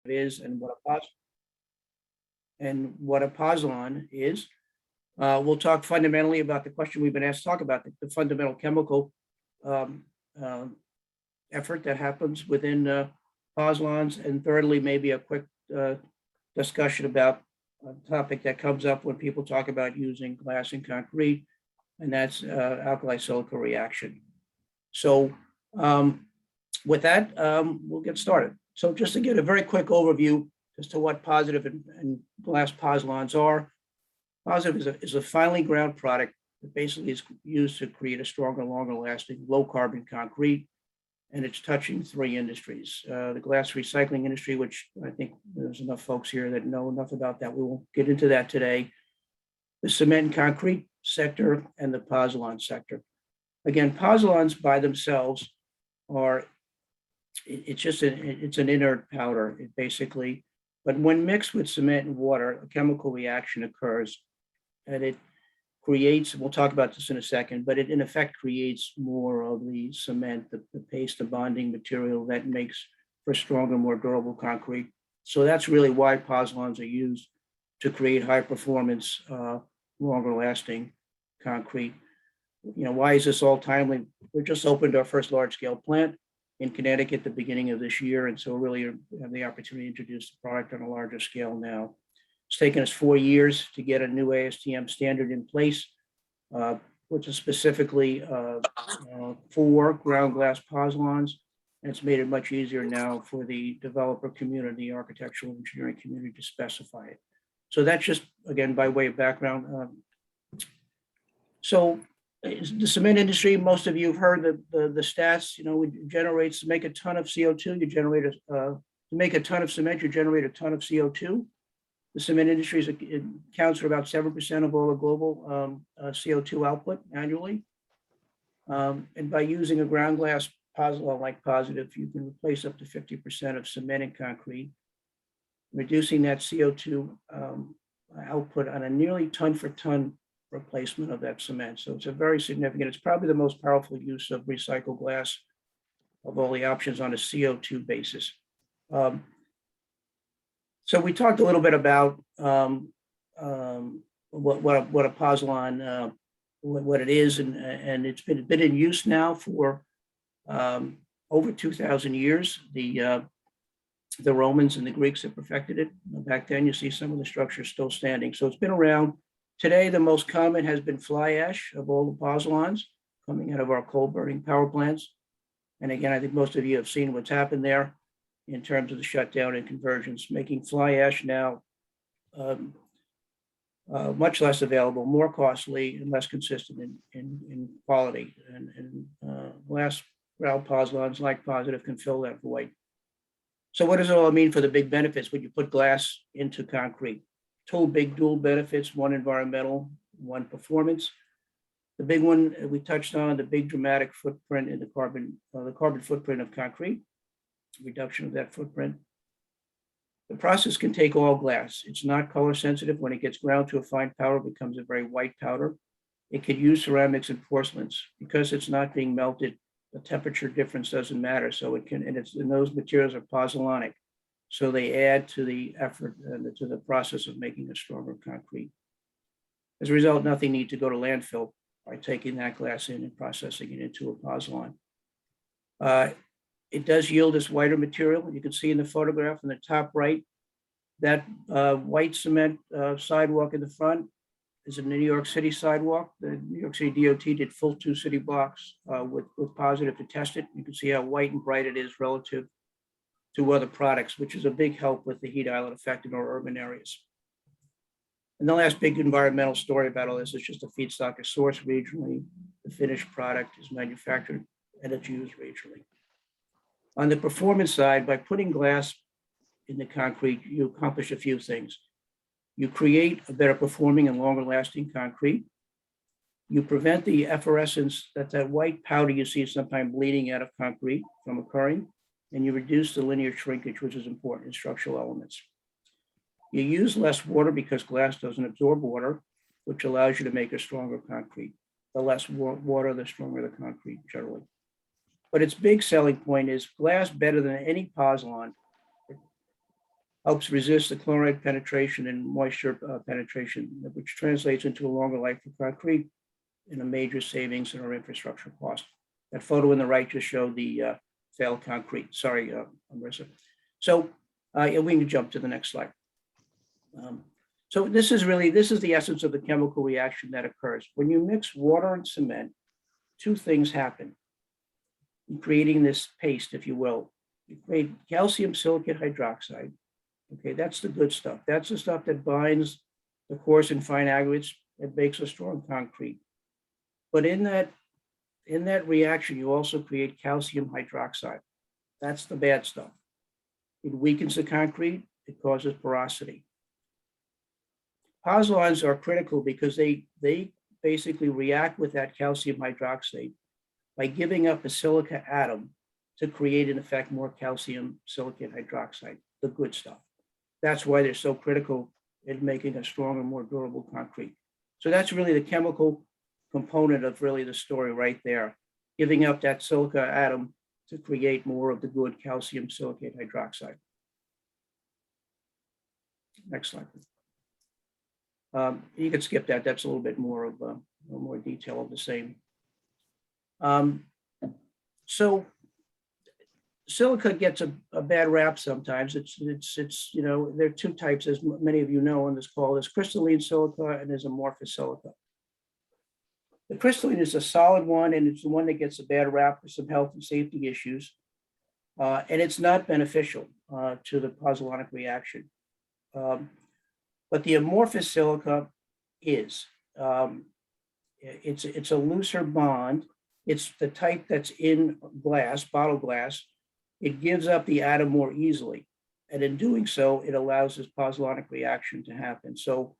is and what a Pozellon is. We'll talk fundamentally about the question we've been asked to talk about, the fundamental chemical effort that happens within Pozellons, and thirdly, maybe a quick discussion about a topic that comes up when people talk about using glass and concrete, and that's alkali silica reaction. So with that, we'll get started. So just to get a very quick overview as to what positive and glass Pozellons are. Positive is a finely ground product that basically is used to create a stronger, longer lasting, low carbon concrete. And it's touching three industries. The glass recycling industry, which I think there's enough folks here that know enough about that. We won't get into that today. The cement and concrete sector and the Pozellon sector. Again, Pozellons by themselves are, it's an inert powder, basically. But when mixed with cement and water, a chemical reaction occurs and it creates, we'll talk about this in a second, but it in effect creates more of the cement, the paste, the bonding material that makes for stronger, more durable concrete. So that's really why Pozellons are used to create high performance, longer lasting concrete. You know, why is this all timely? We just opened our first large scale plant in Connecticut at the beginning of this year. And so really have the opportunity to introduce the product on a larger scale now. It's taken us 4 years to get a new ASTM standard in place, which is specifically for ground glass Pozellons. And it's made it much easier now for the developer community, architectural engineering community to specify it. So that's just, again, by way of background. So the cement industry, most of you have heard the stats, you know, it generates, to make a ton of CO2, you generate to make a ton of cement, you generate a ton of CO2. The cement industry it accounts for about 7% of all the global CO2 output annually. And by using a ground glass Pozellon like positive, you can replace up to 50% of cement and concrete, reducing that CO2 output on a nearly ton for ton replacement of that cement. So it's a very significant, it's probably the most powerful use of recycled glass of all the options on a CO2 basis. So we talked a little bit about what a Pozellon, what it is, and it's been in use now for over 2,000 years. The Romans and the Greeks have perfected it. Back then, you see some of the structures still standing. So it's been around. Today, the most common has been fly ash of all the Pozellons coming out of our coal burning power plants. And again, I think most of you have seen what's happened there in terms of the shutdown and conversions, making fly ash now much less available, more costly, and less consistent in quality. And glass ground Pozellons like positive can fill that void. So what does it all mean for the big benefits when you put glass into concrete? Two big dual benefits, one environmental, one performance. The big one we touched on, the big dramatic footprint in the carbon footprint of concrete, reduction of that footprint. The process can take all glass. It's not color sensitive. When it gets ground to a fine powder, it becomes a very white powder. It could use ceramics and porcelains. Because it's not being melted, the temperature difference doesn't matter. So it can, and those materials are pozzolanic. So they add to the effort and to the process of making a stronger concrete. As a result, nothing needs to go to landfill by taking that glass in and processing it into a Pozellon. It does yield this whiter material. You can see in the photograph in the top right, that white cement sidewalk in the front is a New York City sidewalk. The New York City DOT did full 2 city blocks with positive to test it. You can see how white and bright it is relative to other products, which is a big help with the heat island effect in our urban areas. And the last big environmental story about all this is just a feedstock is sourced regionally. The finished product is manufactured and it's used regionally. On the performance side, by putting glass in the concrete, you accomplish a few things. You create a better performing and longer lasting concrete. You prevent the effervescence, that white powder you see sometimes bleeding out of concrete, from occurring, and you reduce the linear shrinkage, which is important in structural elements. You use less water because glass doesn't absorb water, which allows you to make a stronger concrete. The less water, the stronger the concrete generally. But its big selling point is glass better than any Pozellon helps resist the chloride penetration and moisture penetration, which translates into a longer life for concrete and a major savings in our infrastructure cost. That photo on the right just showed the failed concrete. Sorry, Marissa. So we can jump to the next slide. So this is the essence of the chemical reaction that occurs. When you mix water and cement, two things happen in creating this paste, if you will. You create calcium silicate hydroxide. Okay, that's the good stuff. That's the stuff that binds the coarse and fine aggregates that makes a strong concrete. But in that reaction, you also create calcium hydroxide. That's the bad stuff. It weakens the concrete. It causes porosity. Pozzolans are critical because they basically react with that calcium hydroxide by giving up a silica atom to create, in effect, more calcium silicate hydroxide, the good stuff. That's why they're so critical in making a stronger, more durable concrete. So that's really the chemical component of really the story right there, giving up that silica atom to create more of the good calcium silicate hydroxide. Next slide. You can skip that. That's a little bit more of more detail of the same. So silica gets a bad rap sometimes. It's there are two types, as many of you know on this call. There's crystalline silica and there's amorphous silica. The crystalline is a solid one, and it's the one that gets a bad rap for some health and safety issues. And it's not beneficial to the pozzolanic reaction. But the amorphous silica is. It's a looser bond. It's the type that's in glass, bottle glass. It gives up the atom more easily. And in doing so, it allows this pozzolanic reaction to happen. So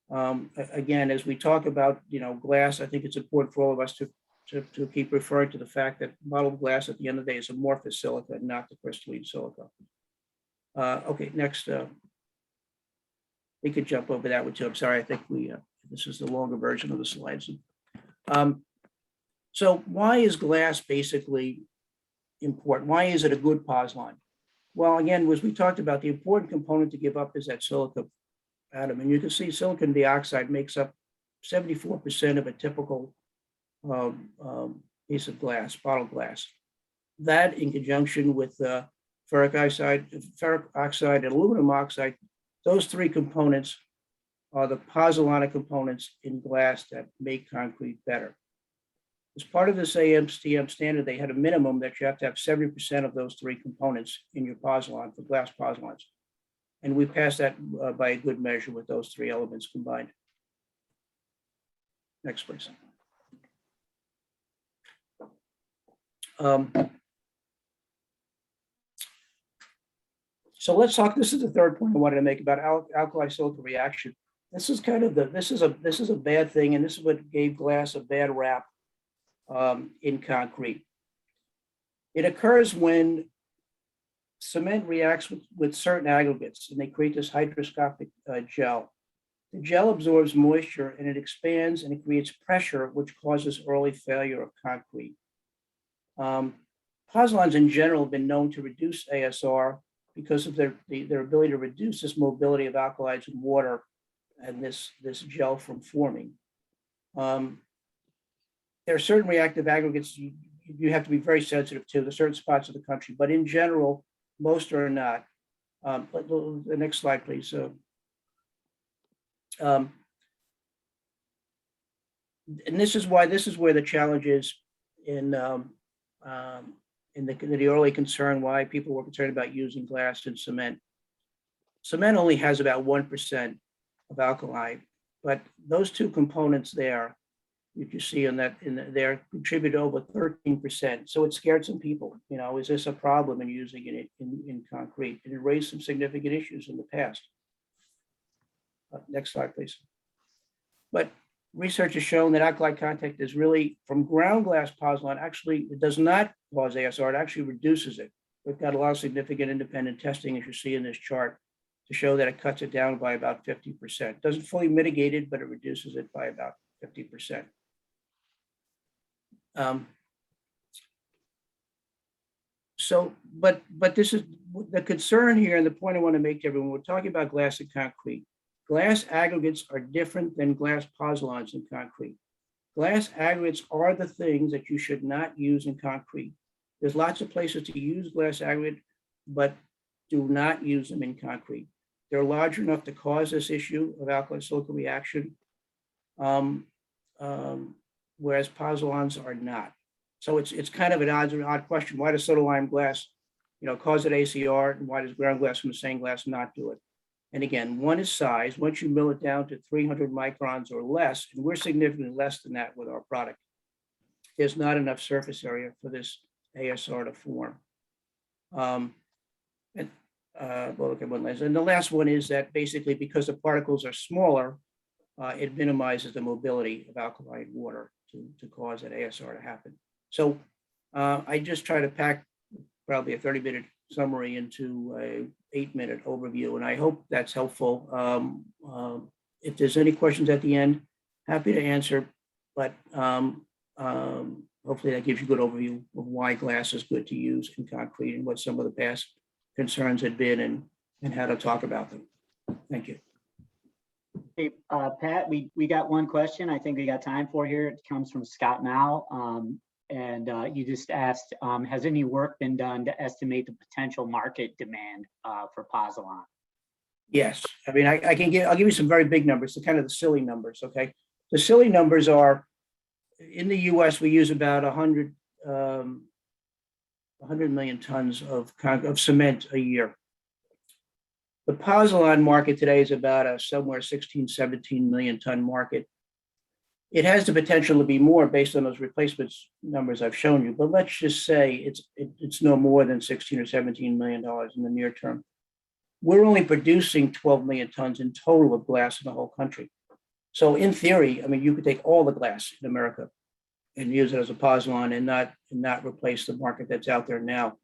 again, as we talk about glass, I think it's important for all of us to keep referring to the fact that bottled glass at the end of the day is amorphous silica, not the crystalline silica. Okay, next. We could jump over that one too. I'm sorry, I think this is the longer version of the slides. So why is glass basically important? Why is it a good pozzolan? Well, again, as we talked about, the important component to give up is that silica atom. And you can see silicon dioxide makes up 74% of a typical piece of glass, bottle glass. That in conjunction with ferric oxide and aluminum oxide, those three components are the pozzolanic components in glass that make concrete better. As part of this ASTM standard, they had a minimum that you have to have 70% of those three components in your pozzolan for glass pozzolans. And we passed that by a good measure with those three elements combined. Next, please. So let's talk. This is the third point I wanted to make about alkali silica reaction. This is kind of this is a bad thing, and this is what gave glass a bad rap in concrete. It occurs when cement reacts with certain aggregates, and they create this hygroscopic gel. The gel absorbs moisture, and it expands, and it creates pressure, which causes early failure of concrete. Pozzolans in general have been known to reduce ASR because of their ability to reduce this mobility of alkalides in water and this gel from forming. There are certain reactive aggregates you have to be very sensitive to. There's certain spots of the country, but in general, most are not. The next slide, please. And this is where the challenge is in the early concern, why people were concerned about using glass and cement. Cement only has about 1% of alkali, but those two components there, if you see there, contribute over 13%. So it scared some people. Is this a problem in using it in concrete? And it raised some significant issues in the past. Next slide, please. But research has shown that alkali contact is really, from ground glass pozzolan, actually, it does not cause ASR, it actually reduces it. We've got a lot of significant independent testing, as you see in this chart, to show that it cuts it down by about 50%. It doesn't fully mitigate it, but it reduces it by about 50%. but this is the concern here, and the point I want to make to everyone. We're talking about glass and concrete. Glass aggregates are different than glass pozzolans in concrete. Glass aggregates are the things that you should not use in concrete. There's lots of places to use glass aggregate, but do not use them in concrete. They're large enough to cause this issue of alkali silica reaction, whereas pozzolans are not. So it's kind of an odd question. Why does soda lime glass, cause an ACR, and why does ground glass from the same glass not do it? And again, one is size. Once you mill it down to 300 microns or less, and we're significantly less than that with our product, there's not enough surface area for this ASR to form. We'll look at one last. And the last one is that basically because the particles are smaller, it minimizes the mobility of alkaline water to cause that ASR to happen. So I just try to pack probably a 30-minute summary into a 8-minute overview, and I hope that's helpful. If there's any questions at the end, happy to answer, but hopefully that gives you a good overview of why glass is good to use in concrete and what some of the past concerns had been and how to talk about them. Thank you. Hey, Pat, we got one question I think we got time for here. It comes from Scott Mao. And you just asked, has any work been done to estimate the potential market demand for Pozellon? Yes, I mean, I'll give you some very big numbers, so kind of the silly numbers, okay? The silly numbers are, in the US, we use about 100 million tons of cement a year. The Pozellon market today is about a somewhere 16, 17 million ton market. It has the potential to be more based on those replacements numbers I've shown you, but let's just say it's no more than 16 or 17 million dollars in the near term. We're only producing 12 million tons in total of glass in the whole country. So in theory, I mean, you could take all the glass in America and use it as a Pozellon and not replace the market that's out there now.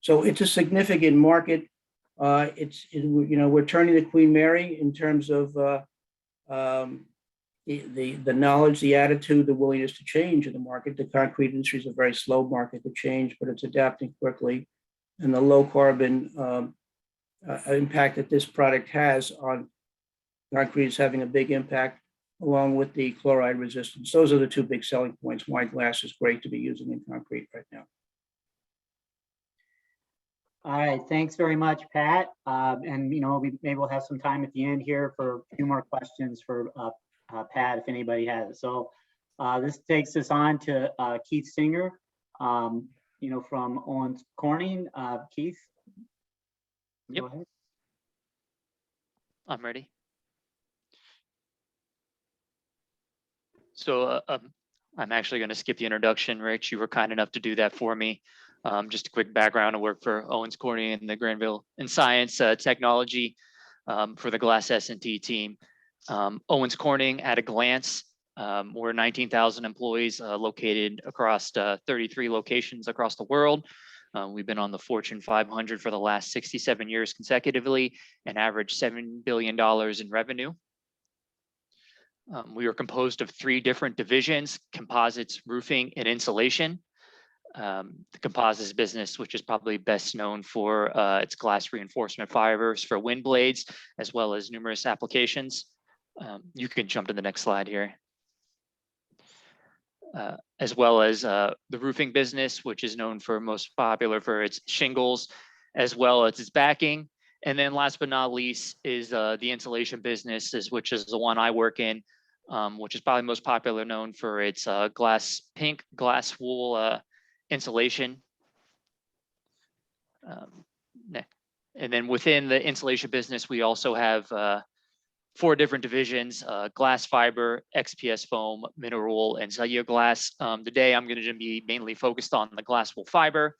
So it's a significant market. We're turning to Queen Mary in terms of the knowledge, the attitude, the willingness to change in the market. The concrete industry is a very slow market to change, but it's adapting quickly. And the low carbon impact that this product has on concrete is having a big impact, along with the chloride resistance. Those are the two big selling points why glass is great to be using in concrete right now. All right, thanks very much, Pat. And maybe we'll have some time at the end here for a few more questions for Pat, if anybody has it. So this takes us on to Keith Singer, from Owens Corning. Keith, yep. Go ahead. I'm ready. So I'm actually going to skip the introduction, Rich. You were kind enough to do that for me. Just a quick background. I work for Owens Corning and the Granville and Science Technology for the Glass S&T team. Owens Corning at a glance, we're 19,000 employees located across 33 locations across the world. We've been on the Fortune 500 for the last 67 years consecutively and averaged $7 billion in revenue. We are composed of 3 different divisions: composites, roofing, and insulation. The composites business, which is probably best known for its glass reinforcement fibers for wind blades, as well as numerous applications. You can jump to the next slide here. As well as the roofing business, which is known for most popular for its shingles, as well as its backing. And then last but not least is the insulation business, which is the one I work in, which is probably most popular known for its pink glass wool insulation. And then within the insulation business, we also have 4 different divisions: glass fiber, XPS foam, mineral, and celluloglass. Today, I'm going to be mainly focused on the glass wool fiber.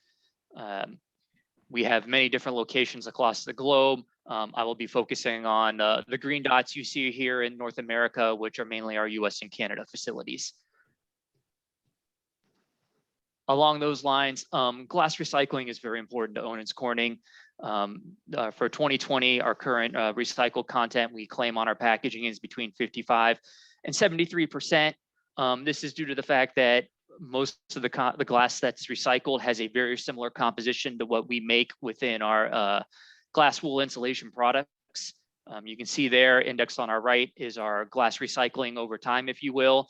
We have many different locations across the globe. I will be focusing on the green dots you see here in North America, which are mainly our US and Canada facilities. Along those lines, glass recycling is very important to Owens Corning. For 2020, our current recycled content we claim on our packaging is between 55 and 73%. This is due to the fact that most of the glass that's recycled has a very similar composition to what we make within our glass wool insulation products. You can see there, indexed on our right, is our glass recycling over time, if you will.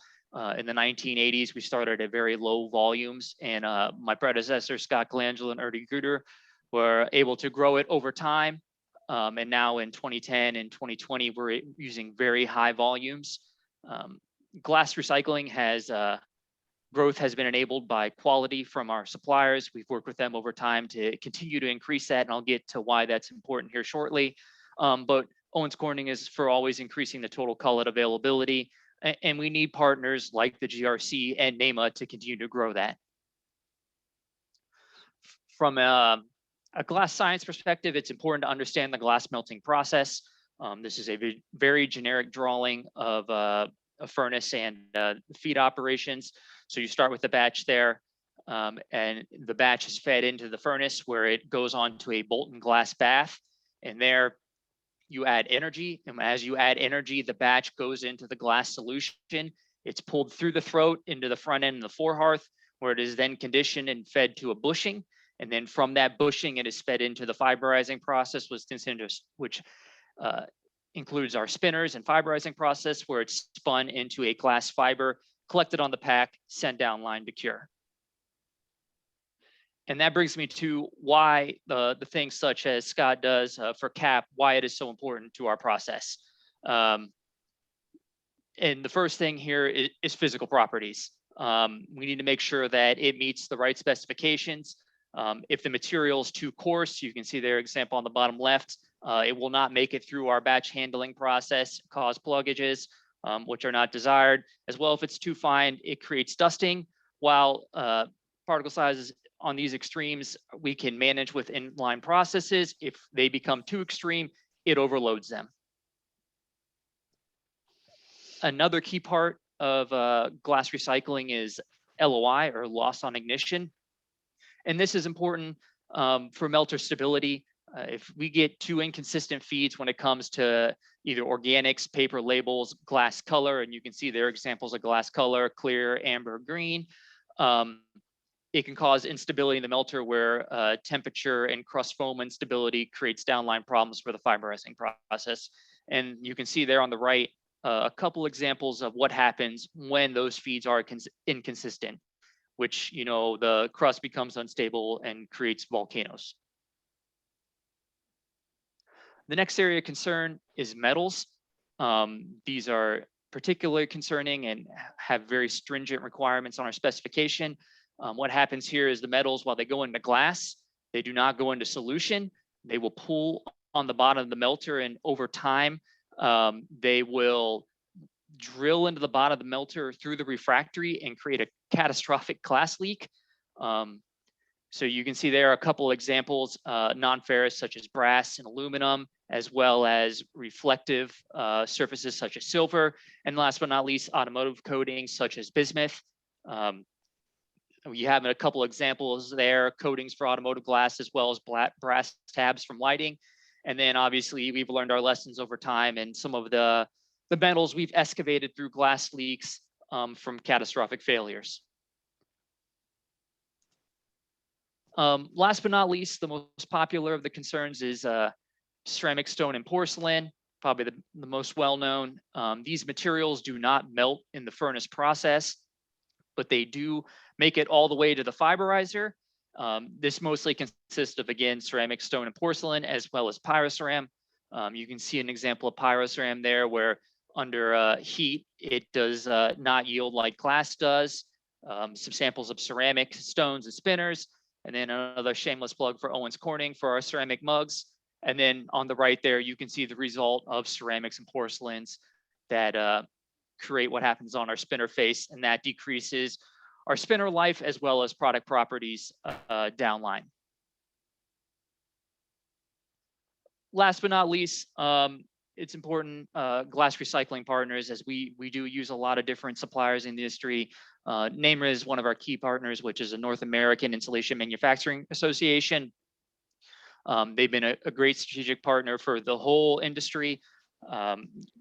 In the 1980s, we started at very low volumes, and my predecessor, Scott Galangelo and Ernie Gruder, were able to grow it over time. And now in 2010 and 2020, we're using very high volumes. Glass recycling growth has been enabled by quality from our suppliers. We've worked with them over time to continue to increase that, and I'll get to why that's important here shortly. But Owens Corning is for always increasing the total cullet availability, and we need partners like the GRC and NEMA to continue to grow that. From a glass science perspective, it's important to understand the glass melting process. This is a very generic drawing of a furnace and feed operations. So you start with the batch there, and the batch is fed into the furnace where it goes on to a molten glass bath, and there you add energy, and as you add energy, the batch goes into the glass solution. It's pulled through the throat into the front end of the forehearth, where it is then conditioned and fed to a bushing. And then from that bushing, it is fed into the fiberizing process, which includes our spinners and fiberizing process, where it's spun into a glass fiber, collected on the pack, sent down line to cure. And that brings me to why the things such as Scott does for CAP, why it is so important to our process. And the first thing here is physical properties. We need to make sure that it meets the right specifications. If the material is too coarse, you can see their example on the bottom left, it will not make it through our batch handling process, cause pluggages, which are not desired. As well, if it's too fine, it creates dusting, while particle sizes on these extremes, we can manage with inline processes. If they become too extreme, it overloads them. Another key part of glass recycling is LOI, or loss on ignition. And this is important for melter stability. If we get too inconsistent feeds when it comes to either organics, paper labels, glass color, and you can see there examples of glass color, clear, amber, green, it can cause instability in the melter, where temperature and crust foam instability creates downline problems for the fiberizing process. And you can see there on the right a couple examples of what happens when those feeds are inconsistent, which, you know, the crust becomes unstable and creates volcanoes. The next area of concern is metals. These are particularly concerning and have very stringent requirements on our specification. What happens here is the metals, while they go into glass, they do not go into solution. They will pool on the bottom of the melter, and over time, they will drill into the bottom of the melter through the refractory and create a catastrophic glass leak. So you can see there are a couple examples, non-ferrous such as brass and aluminum, as well as reflective surfaces such as silver, and last but not least, automotive coatings such as bismuth. We have a couple examples there, coatings for automotive glass, as well as brass tabs from lighting. And then obviously we've learned our lessons over time, and some of the metals we've excavated through glass leaks from catastrophic failures. Last but not least, the most popular of the concerns is ceramic, stone, and porcelain, probably the most well-known. These materials do not melt in the furnace process, but they do make it all the way to the fiberizer. This mostly consists of, again, ceramic, stone, and porcelain, as well as pyroceram. You can see an example of pyroceram there, where under heat, it does not yield like glass does. Some samples of ceramic, stones, and spinners, and then another shameless plug for Owens Corning for our ceramic mugs. And then on the right there, you can see the result of ceramics and porcelains that create what happens on our spinner face, and that decreases our spinner life as well as product properties downline. Last but not least, it's important, glass recycling partners, as we do use a lot of different suppliers in the industry. NAMRA is one of our key partners, which is a North American Insulation Manufacturing Association. They've been a great strategic partner for the whole industry,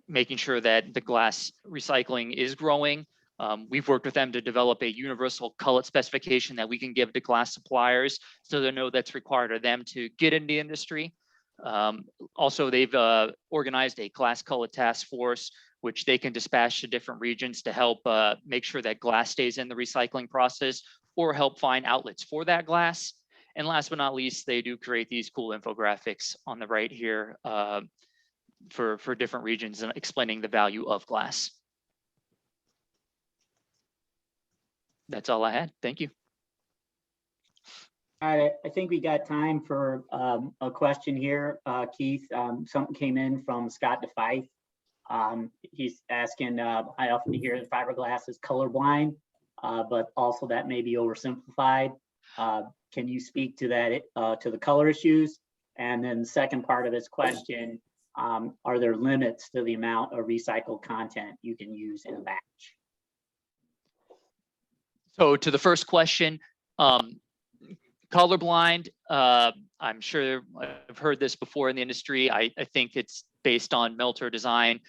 making sure that the glass recycling is growing. We've worked with them to develop a universal cullet specification that we can give to glass suppliers so they know that's required of them to get into the industry. Also, they've organized a glass cullet task force, which they can dispatch to different regions to help make sure that glass stays in the recycling process or help find outlets for that glass. And last but not least, they do create these cool infographics on the right here for different regions and explaining the value of glass. That's all I had. Thank you. All right, I think we got time for a question here, Keith. Something came in from Scott DeFife. He's asking, I often hear that fiberglass is colorblind, but also that may be oversimplified. Can you speak to that, to the color issues? And then the second part of his question, are there limits to the amount of recycled content you can use in a batch? So to the first question, colorblind, I'm sure I've heard this before in the industry. I think it's based on melter design.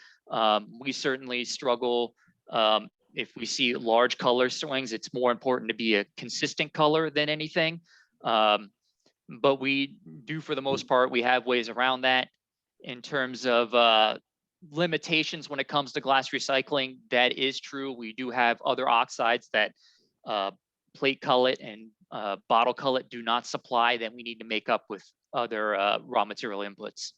We certainly struggle if we see large color swings. It's more important to be a consistent color than anything. But we do, for the most part, we have ways around that. In terms of limitations when it comes to glass recycling, that is true. We do have other oxides that plate cullet and bottle cullet do not supply that we need to make up with other raw material inputs.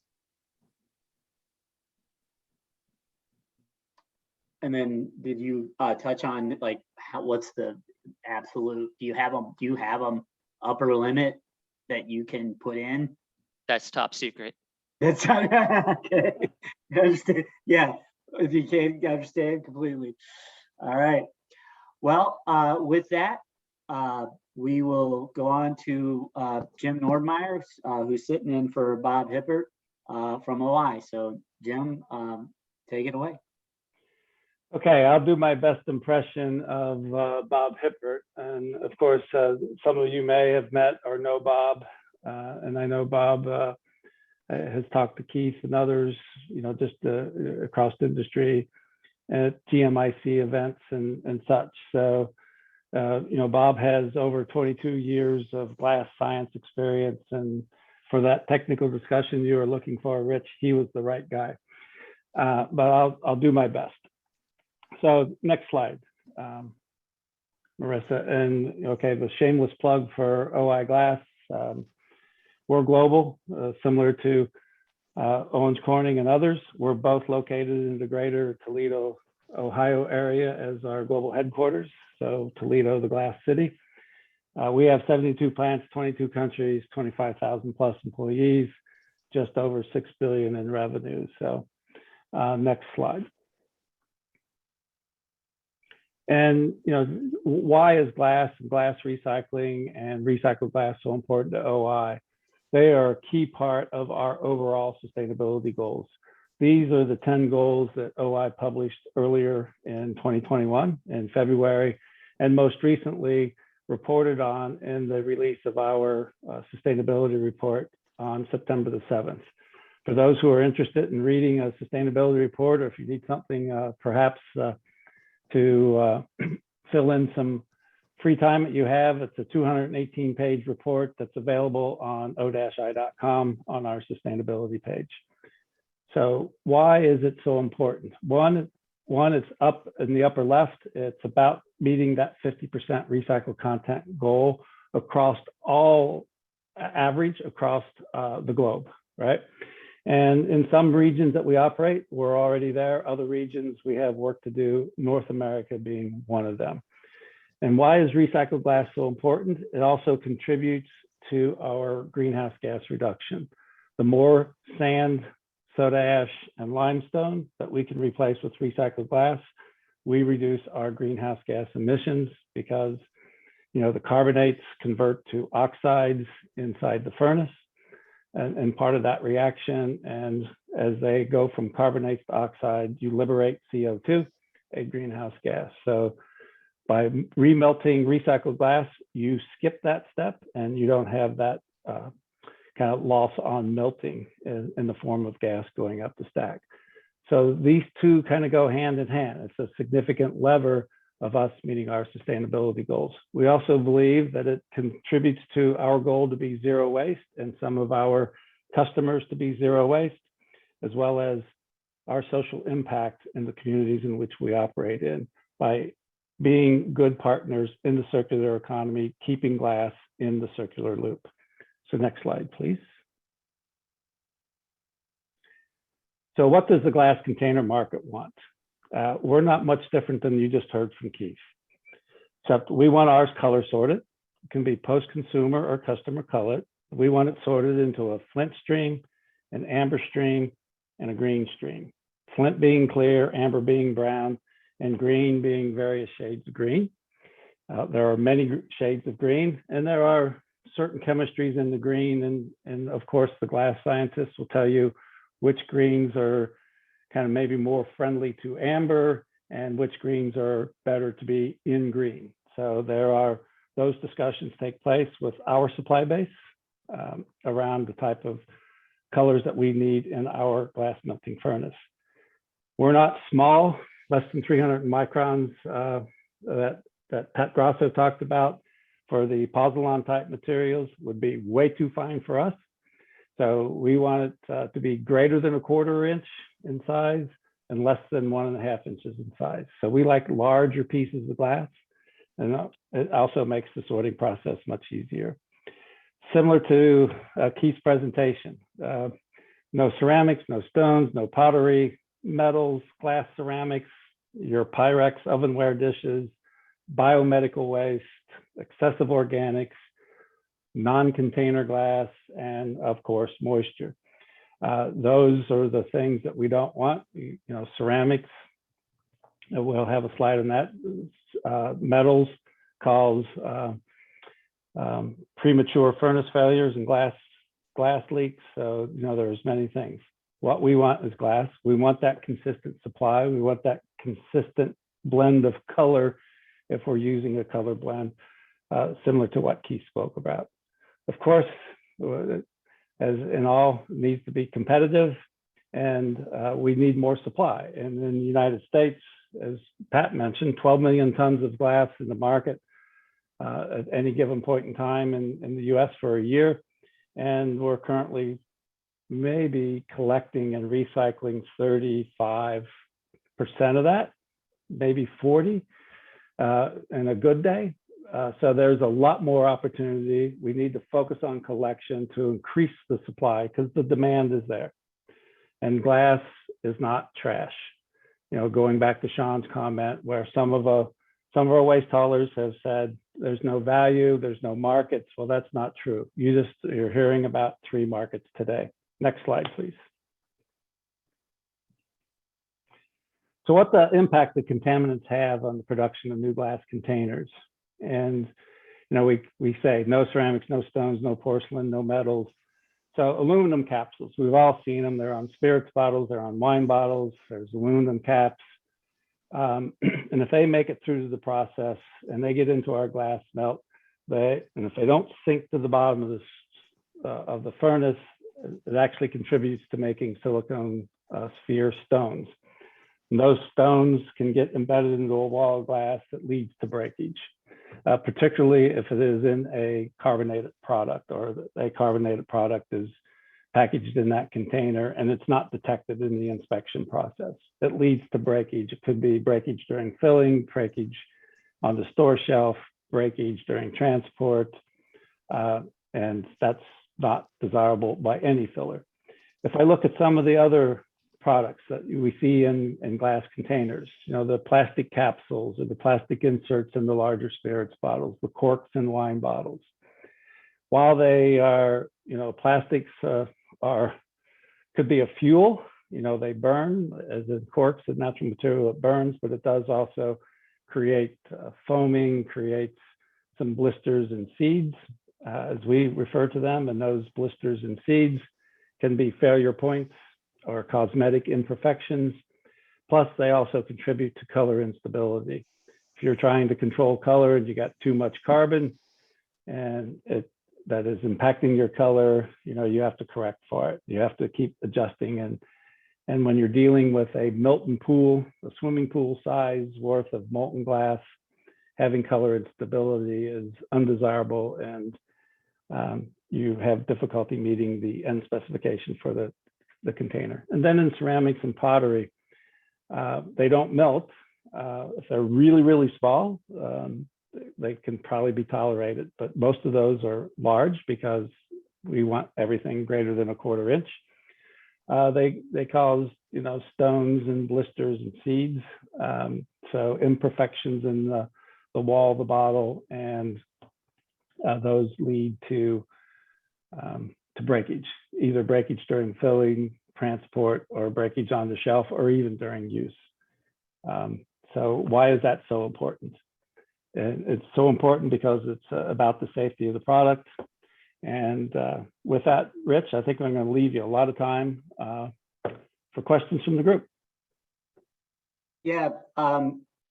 And then did you touch on like what's the absolute, do you have them upper limit that you can put in? That's top secret. That's okay. Understand. Yeah, if you can't understand completely. All right. Well, with that, we will go on to Jim Nordmeyer, who's sitting in for Bob Hippert from OI. So Jim, take it away. Okay, I'll do my best impression of Bob Hippert. And of course, some of you may have met or know Bob. And I know Bob has talked to Keith and others, you know, just across the industry at GMIC events and such. So, you know, Bob has over 22 years of glass science experience. And for that technical discussion you were looking for, Rich, he was the right guy. But I'll do my best. So next slide, Marissa. And okay, the shameless plug for OI Glass. We're global, similar to Owens Corning and others. We're both located in the greater Toledo, Ohio area as our global headquarters. So Toledo, the glass city. We have 72 plants, 22 countries, 25,000 plus employees, just over 6 billion in revenue. So next slide. And, you know, why is glass and glass recycling and recycled glass so important to OI? They are a key part of our overall sustainability goals. These are the 10 goals that OI published earlier in 2021 in February, and most recently reported on in the release of our sustainability report on September the 7th. For those who are interested in reading a sustainability report, or if you need something perhaps to fill in some free time that you have, it's a 218-page report that's available on o-i.com on our sustainability page. So why is it so important? One, it's up in the upper left. It's about meeting that 50% recycled content goal across all average across the globe, right? And in some regions that we operate, we're already there. Other regions, we have work to do, North America being one of them. And why is recycled glass so important? It also contributes to our greenhouse gas reduction. The more sand, soda ash, and limestone that we can replace with recycled glass, we reduce our greenhouse gas emissions because, you know, the carbonates convert to oxides inside the furnace. And part of that reaction, and as they go from carbonates to oxide, you liberate CO2, a greenhouse gas. So by remelting recycled glass, you skip that step and you don't have that kind of loss on melting in the form of gas going up the stack. So these two kind of go hand in hand. It's a significant lever of us meeting our sustainability goals. We also believe that it contributes to our goal to be zero waste and some of our customers to be zero waste, as well as our social impact in the communities in which we operate in by being good partners in the circular economy, keeping glass in the circular loop. So next slide, please. So what does the glass container market want? We're not much different than you just heard from Keith, except we want ours color sorted. It can be post-consumer or customer colored. We want it sorted into a flint stream, an amber stream, and a green stream. Flint being clear, amber being brown, and green being various shades of green. There are many shades of green, and there are certain chemistries in the green, and of course the glass scientists will tell you which greens are kind of maybe more friendly to amber and which greens are better to be in green. So those discussions take place with our supply base around the type of colors that we need in our glass melting furnace. We're not small, less than 300 microns that Pat Grasso talked about for the Pozellon type materials would be way too fine for us. So we want it to be greater than 1/4 inch in size and less than 1.5 inches in size. So we like larger pieces of glass, and it also makes the sorting process much easier. Similar to Keith's presentation, no ceramics, no stones, no pottery, metals, glass ceramics, your Pyrex ovenware dishes, biomedical waste, excessive organics, non-container glass, and of course, moisture. Those are the things that we don't want. You know, ceramics, we'll have a slide on that. Metals cause premature furnace failures and glass leaks. So, you know, there's many things. What we want is glass. We want that consistent supply. We want that consistent blend of color if we're using a color blend, similar to what Keith spoke about. Of course, as in all, it needs to be competitive, and we need more supply. And in the United States, as Pat mentioned, 12 million tons of glass in the market at any given point in time in the US for a year. And we're currently maybe collecting and recycling 35% of that, maybe 40 in a good day. So there's a lot more opportunity. We need to focus on collection to increase the supply because the demand is there. And glass is not trash. You know, going back to Sean's comment, where some of our waste haulers have said there's no value, there's no markets. Well, that's not true. You're hearing about 3 markets today. Next slide, please. So what the impact the contaminants have on the production of new glass containers? And, you know, we say no ceramics, no stones, no porcelain, no metals. So aluminum capsules, we've all seen them. They're on spirits bottles, they're on wine bottles, there's aluminum caps. And if they make it through the process and they get into our glass melt, and if they don't sink to the bottom of the furnace, it actually contributes to making silicone sphere stones. And those stones can get embedded into a wall of glass that leads to breakage, particularly if it is in a carbonated product, or a carbonated product is packaged in that container and it's not detected in the inspection process. It leads to breakage. It could be breakage during filling, breakage on the store shelf, breakage during transport, and that's not desirable by any filler. If I look at some of the other products that we see in glass containers, you know, the plastic capsules or the plastic inserts in the larger spirits bottles, the corks in wine bottles. While they are, you know, plastics could be a fuel, you know, they burn, as in corks, a natural material that burns, but it does also create foaming, creates some blisters and seeds, as we refer to them, and those blisters and seeds can be failure points or cosmetic imperfections. Plus, they also contribute to color instability. If you're trying to control color and you got too much carbon and that is impacting your color, you know, you have to correct for it. You have to keep adjusting, and And when you're dealing with a molten pool, a swimming pool size worth of molten glass, having color and stability is undesirable, and you have difficulty meeting the end specification for the container. And then in ceramics and pottery, they don't melt. If they're really, really small, they can probably be tolerated, but most of those are large because we want everything greater than 1/4 inch. They cause, you know, stones and blisters and seeds. So imperfections in the wall of the bottle, and those lead to breakage, either breakage during filling, transport, or breakage on the shelf, or even during use. So why is that so important? And it's so important because it's about the safety of the product. And with that, Rich, I think I'm going to leave you a lot of time for questions from the group. Yeah.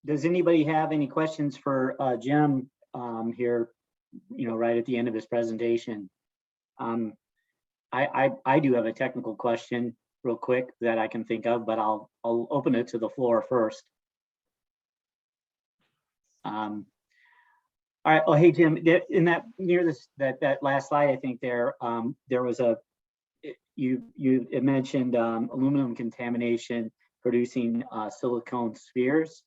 Does anybody have any questions for Jim here, you know, right at the end of his presentation? I do have a technical question real quick that I can think of, but I'll open it to the floor first. All right. Oh, hey, Jim, in that near this that last slide, I think there was it mentioned aluminum contamination producing silicone spheres.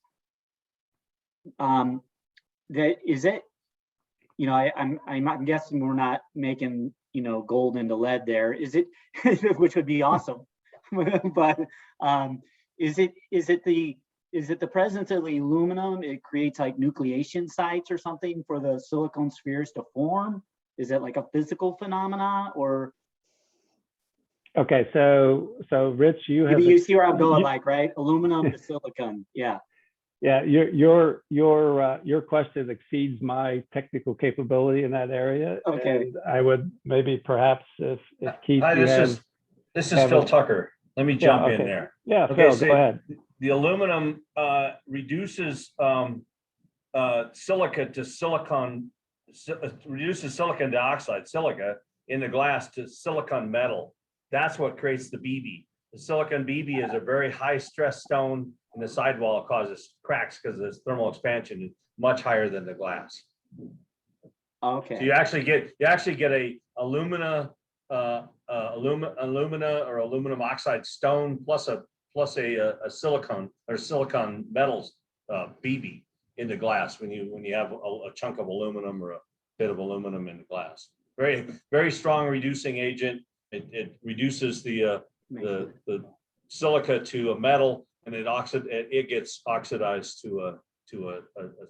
That is it. You know, I'm guessing we're not making, you know, gold into lead there, is it? Which would be awesome. But is it the presence of the aluminum? It creates like nucleation sites or something for the silicone spheres to form? Is it like a physical phenomena, or? Okay, so Rich, you see where I'm going, like, right? Aluminum to silicon, yeah. Yeah, your question exceeds my technical capability in that area. Okay. And I would maybe perhaps if Keith, Hi, this is Phil Tucker. Let me jump in there. Yeah, okay, Phil, so go ahead. The aluminum reduces silica to silicon, reduces silicon dioxide, silica, in the glass to silicon metal. That's what creates the BB. The silicon BB is a very high stress stone in the sidewall. It causes cracks because the thermal expansion is much higher than the glass. Okay. So you actually get a alumina or aluminum oxide stone plus a silicon or silicon metals BB in the glass when you have a chunk of aluminum or a bit of aluminum in the glass. Very strong reducing agent. It reduces the silica to a metal, and it gets oxidized to a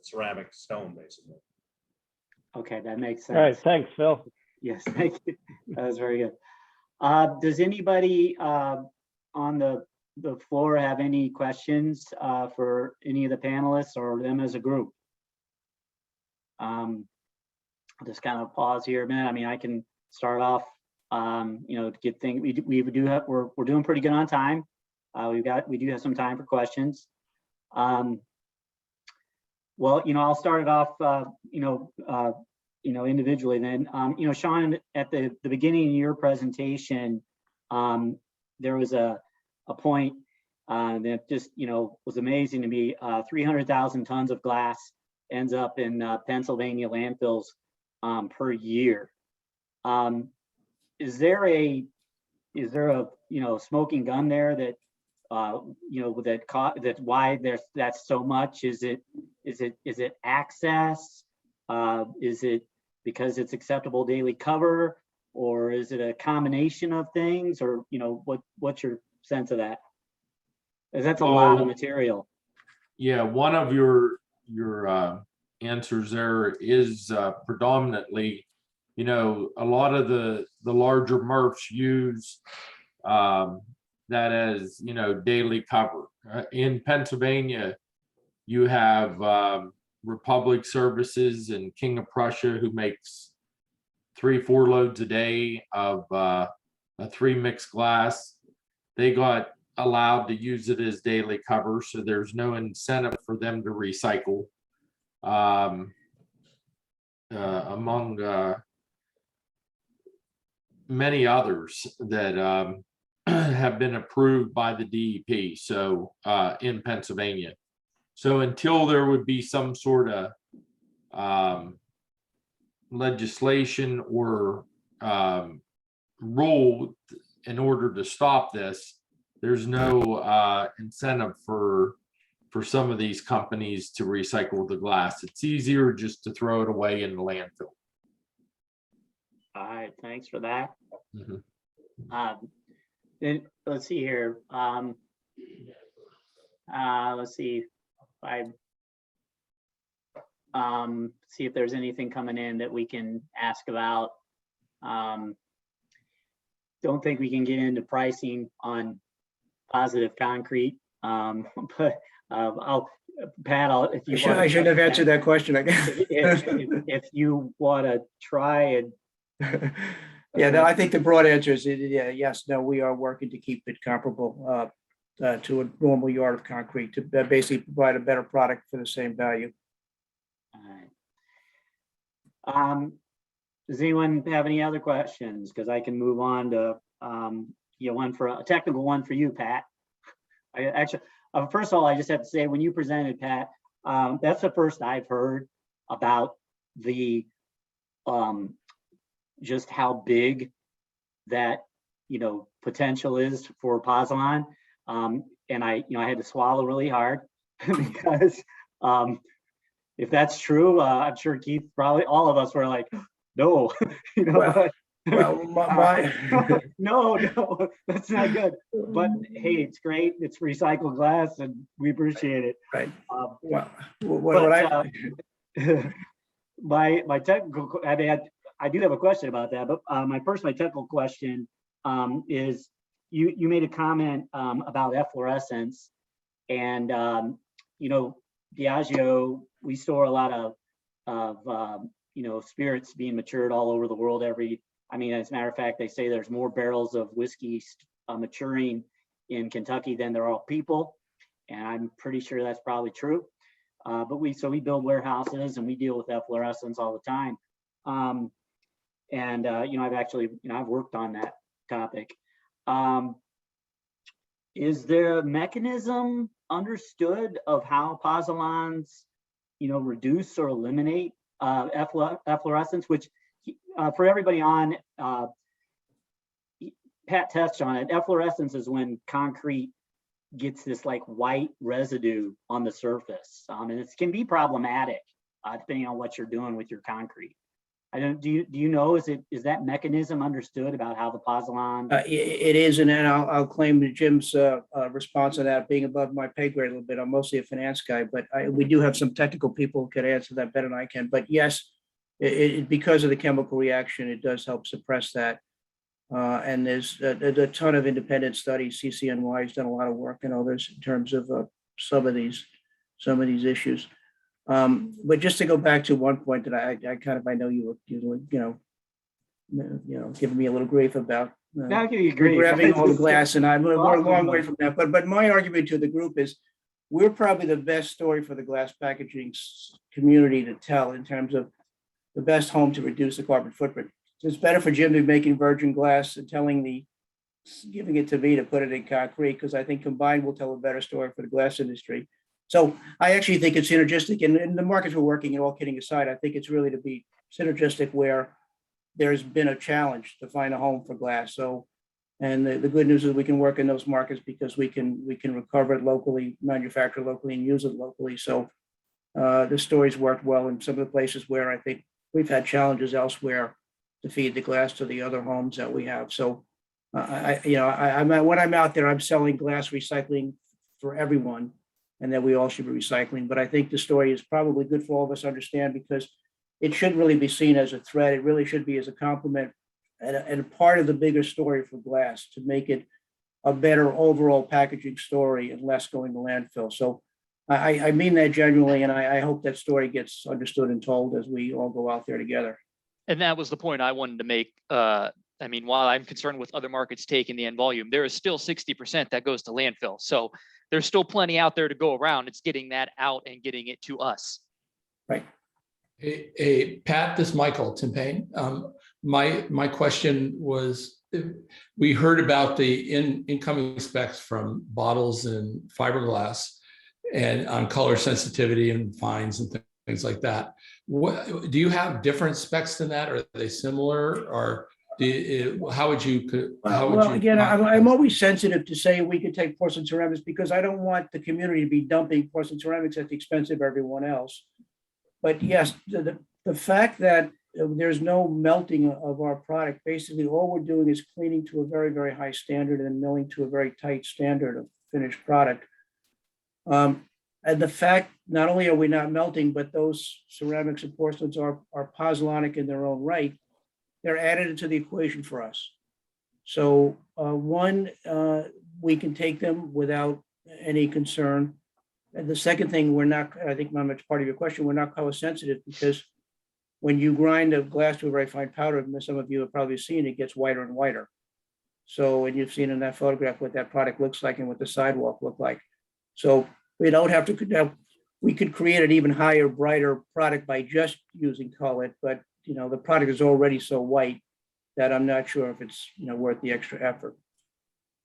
ceramic stone, basically. Okay, that makes sense. All right, thanks, Phil. Yes, thank you. That was very good. Does anybody on the floor have any questions for any of the panelists or them as a group? I'll just kind of pause here a minute. I mean, I can start off. You know, to get things, we're doing pretty good on time. We do have some time for questions. Well, you know, I'll start it off. Individually. Then, you know, Sean, at the beginning of your presentation, there was a point that just, you know, was amazing to me. 300,000 tons of glass ends up in Pennsylvania landfills per year. Is there a you know, smoking gun there that you know, that's why that's so much? Is it access? Is it because it's acceptable daily cover, or is it a combination of things, or, you know, what's your sense of that? Because that's a lot of material. Yeah, one of your answers there is predominantly, you know, a lot of the larger MRFs use that as, you know, daily cover. In Pennsylvania, you have Republic Services and King of Prussia, who makes 3-4 loads a day of a 3-mix glass. They got allowed to use it as daily cover, so there's no incentive for them to recycle. Among many others that have been approved by the DEP, so in Pennsylvania. So until there would be some sort of legislation or rule in order to stop this, there's no incentive for some of these companies to recycle the glass. It's easier just to throw it away in the landfill. All right, thanks for that. Mhm. Then let's see here. Let's see if I see if there's anything coming in that we can ask about. Don't think we can get into pricing on positive concrete, but Pat, if you I should have answered that question, I guess. if you want to try and yeah, no, I think the broad answer is yeah, yes, no, we are working to keep it comparable to a normal yard of concrete to basically provide a better product for the same value. All right. Does anyone have any other questions? Because I can move on to one for a technical one for you, Pat. I actually, first of all, I just have to say, when you presented, Pat, that's the first I've heard about the just how big that potential is for Pozellon. And I had to swallow really hard because if that's true, I'm sure Keith, probably all of us were like, no, no, that's not good. But hey, it's great. It's recycled glass, and we appreciate it. Right. My technical, I do have a question about that, but my technical question is, you made a comment about efflorescence, and Diageo, we store a lot of spirits being matured all over the world as a matter of fact, they say there's more barrels of whiskey maturing in Kentucky than there are people, and I'm pretty sure that's probably true. But we build warehouses and we deal with efflorescence all the time. I've worked on that topic. Is there a mechanism understood of how Pozellons, reduce or eliminate efflorescence, which for everybody on, Pat touched on it. Efflorescence is when concrete gets this like white residue on the surface, and it can be problematic depending on what you're doing with your concrete. Do you know, is that mechanism understood about how the Pozellon? It is, and then I'll claim Jim's response to that being above my pay grade a little bit. I'm mostly a finance guy, but we do have some technical people who can answer that better than I can. But yes, because of the chemical reaction, it does help suppress that. And there's a ton of independent studies. CCNY has done a lot of work and others in terms of some of these issues. But just to go back to one point that I know you were giving me a little grief about. I'll give you grief. Grabbing all the glass, and we're a long way from that. But my argument to the group is, we're probably the best story for the glass packaging community to tell in terms of the best home to reduce the carbon footprint. It's better for Jim to be making virgin glass and giving it to me to put it in concrete, because I think combined we'll tell a better story for the glass industry. So I actually think it's synergistic, and in the markets we're working in, all kidding aside, I think it's really to be synergistic where there's been a challenge to find a home for glass. So, and the good news is we can work in those markets because we can recover it locally, manufacture locally, and use it locally. So the story's worked well in some of the places where I think we've had challenges elsewhere to feed the glass to the other homes that we have. So when I'm out there, I'm selling glass recycling for everyone, and that we all should be recycling. But I think the story is probably good for all of us to understand, because it shouldn't really be seen as a threat. It really should be as a complement and a part of the bigger story for glass to make it a better overall packaging story and less going to landfill. So I mean that genuinely, and I hope that story gets understood and told as we all go out there together. And that was the point I wanted to make. While I'm concerned with other markets taking the end volume, there is still 60% that goes to landfill. So there's still plenty out there to go around. It's getting that out and getting it to us. Right. Hey, Pat, this is Michael Timpain. My question was we heard about the incoming specs from bottles and fiberglass and on color sensitivity and fines and things like that. What do you have different specs than that? Are they similar, or how would you? Well, again, I'm always sensitive to say we could take porcelain ceramics because I don't want the community to be dumping porcelain ceramics at the expense of everyone else. But yes, the fact that there's no melting of our product, basically all we're doing is cleaning to a very, very high standard and milling to a very tight standard of finished product. And the fact, not only are we not melting, but those ceramics and porcelains are pozzolanic in their own right, they're added into the equation for us. So we can take them without any concern. And the second thing, we're not, I think, Mom, it's part of your question, we're not color sensitive because when you grind a glass to a very fine powder, and some of you have probably seen, it gets whiter and whiter. So, and you've seen in that photograph what that product looks like and what the sidewalk looked like. So we don't have to, we could create an even higher, brighter product by just using color, but the product is already so white that I'm not sure if it's worth the extra effort.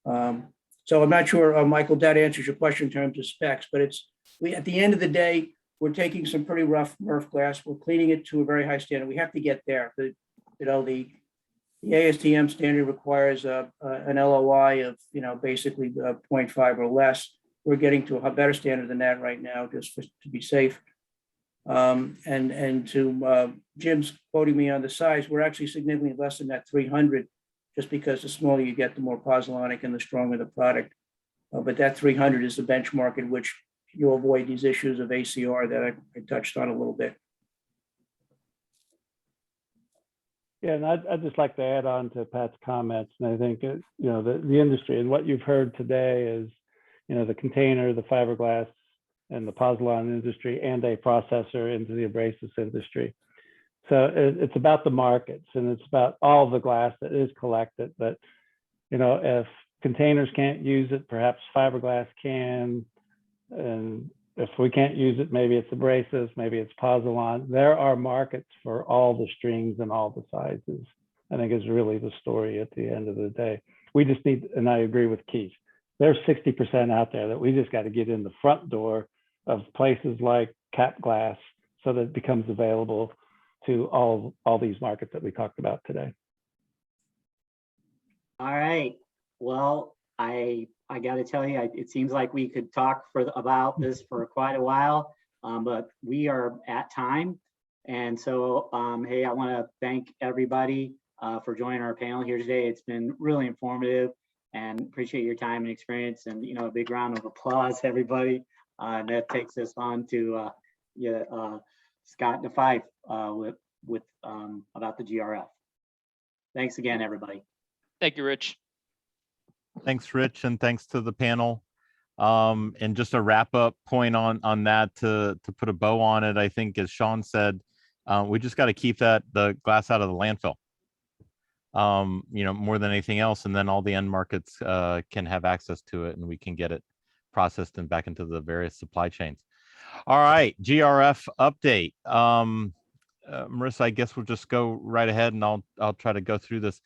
So I'm not sure, Michael, that answers your question in terms of specs, but at the end of the day, we're taking some pretty rough Murph glass. We're cleaning it to a very high standard. We have to get there. The ASTM standard requires an LOI of basically 0.5 or less. We're getting to a better standard than that right now, just to be safe. And to Jim's quoting me on the size, we're actually significantly less than that 300, just because the smaller you get, the more pozzolanic and the stronger the product. But that 300 is the benchmark in which you'll avoid these issues of ACR that I touched on a little bit. Yeah, and I'd just like to add on to Pat's comments. And I think, the industry and what you've heard today is, the container, the fiberglass, and the Pozellon industry, and a processor into the abrasives industry. So it's about the markets, and it's about all the glass that is collected. But, if containers can't use it, perhaps fiberglass can. And if we can't use it, maybe it's abrasives, maybe it's Pozellon. There are markets for all the strings and all the sizes. I think is really the story at the end of the day. We just need, and I agree with Keith, there's 60% out there that we just got to get in the front door of places like Cap Glass so that it becomes available to all these markets that we talked about today. All right. Well, I got to tell you, it seems like we could talk about this for quite a while, but we are at time. And so, hey, I want to thank everybody for joining our panel here today. It's been really informative and appreciate your time and experience. And, a big round of applause, everybody. And that takes us on to Scott DeFife with about the GRF. Thanks again, everybody. Thank you, Rich. Thanks, Rich, and thanks to the panel. And just a wrap up point on that to put a bow on it, I think, as Sean said, we just got to keep the glass out of the landfill, more than anything else. And then all the end markets can have access to it and we can get it processed and back into the various supply chains. All right, GRF update. Marissa, I guess we'll just go right ahead and I'll try to go through this.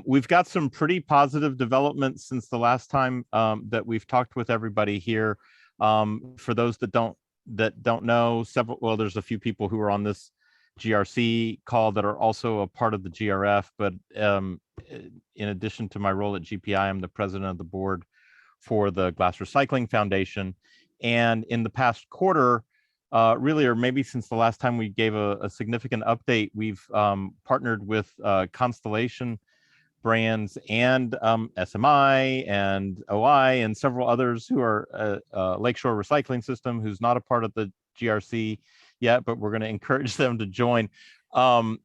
We've got some pretty positive developments since the last time that we've talked with everybody here. For those that don't know, there's a few people who are on this GRC call that are also a part of the GRF, but in addition to my role at GPI, I'm the president of the board for the Glass Recycling Foundation. And in the past quarter, really, or maybe since the last time we gave a significant update, we've partnered with Constellation Brands and SMI and OI and several others who are Lakeshore Recycling System, who's not a part of the GRC yet, but we're going to encourage them to join on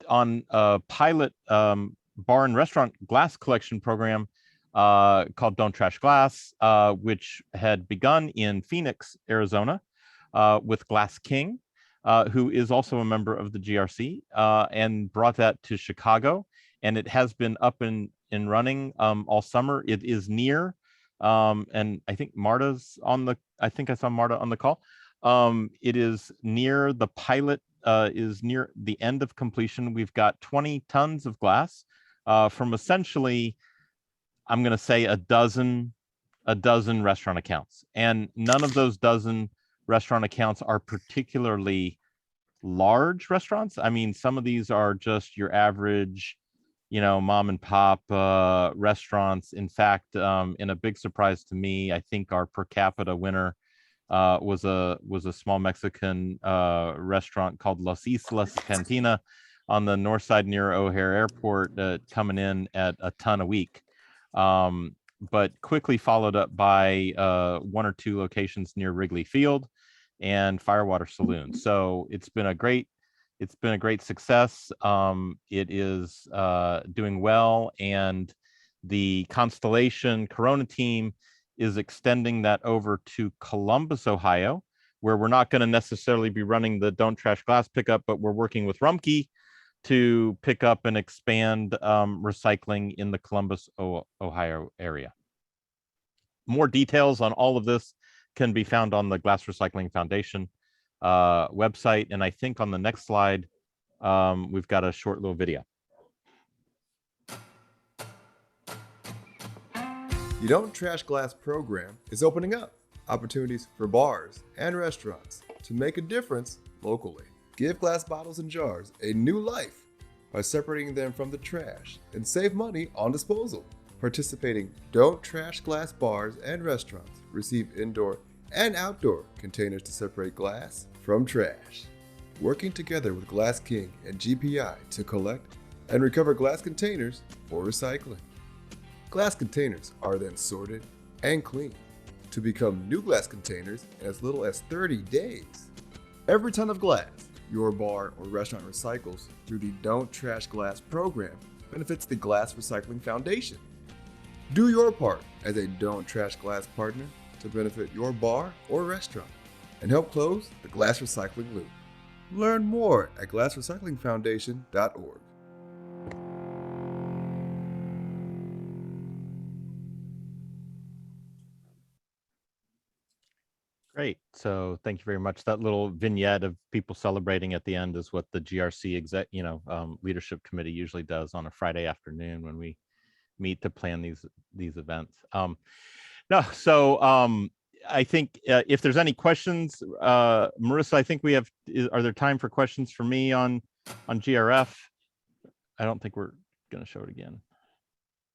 a pilot bar and restaurant glass collection program called Don't Trash Glass, which had begun in Phoenix, Arizona, with Glass King, who is also a member of the GRC, and brought that to Chicago. And it has been up and running all summer. It is near, and I think Marta's I think I saw Marta on the call. It is near, the pilot is near the end of completion. We've got 20 tons of glass from essentially, I'm going to say a dozen restaurant accounts. And none of those dozen restaurant accounts are particularly large restaurants. I mean, some of these are just your average, mom and pop restaurants. In fact, in a big surprise to me, I think our per capita winner was a small Mexican restaurant called Las Islas Cantina on the north side near O'Hare Airport, coming in at a ton a week. But quickly followed up by 1 or 2 locations near Wrigley Field and Firewater Saloon. So it's been a great success. It is doing well, and the Constellation Corona team is extending that over to Columbus, Ohio, where we're not going to necessarily be running the Don't Trash Glass pickup, but we're working with Rumpke to pick up and expand recycling in the Columbus, Ohio area. More details on all of this can be found on the Glass Recycling Foundation website. And I think on the next slide, we've got a short little video. The Don't Trash Glass program is opening up opportunities for bars and restaurants to make a difference locally. Give glass bottles and jars a new life by separating them from the trash and save money on disposal. Participating Don't Trash Glass bars and restaurants receive indoor and outdoor containers to separate glass from trash. Working together with Glass King and GPI to collect and recover glass containers for recycling. Glass containers are then sorted and cleaned to become new glass containers in as little as 30 days. Every ton of glass your bar or restaurant recycles through the Don't Trash Glass program benefits the Glass Recycling Foundation. Do your part as a Don't Trash Glass partner to benefit your bar or restaurant and help close the glass recycling loop. Learn more at glassrecyclingfoundation.org. Great. So thank you very much. That little vignette of people celebrating at the end is what the GRC leadership committee usually does on a Friday afternoon when we meet to plan these events. I think if there's any questions, Marissa, I think we have. Are there time for questions for me on GRF? I don't think we're going to show it again.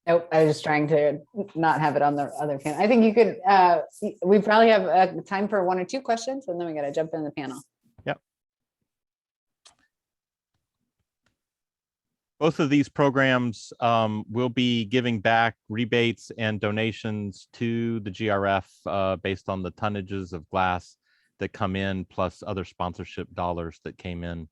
Nope, I was just trying to not have it on the other panel. I think you could, we probably have time for 1 or 2 questions, and then we got to jump in the panel. Yep. Both of these programs will be giving back rebates and donations to the GRF based on the tonnages of glass that come in, plus other sponsorship dollars that came in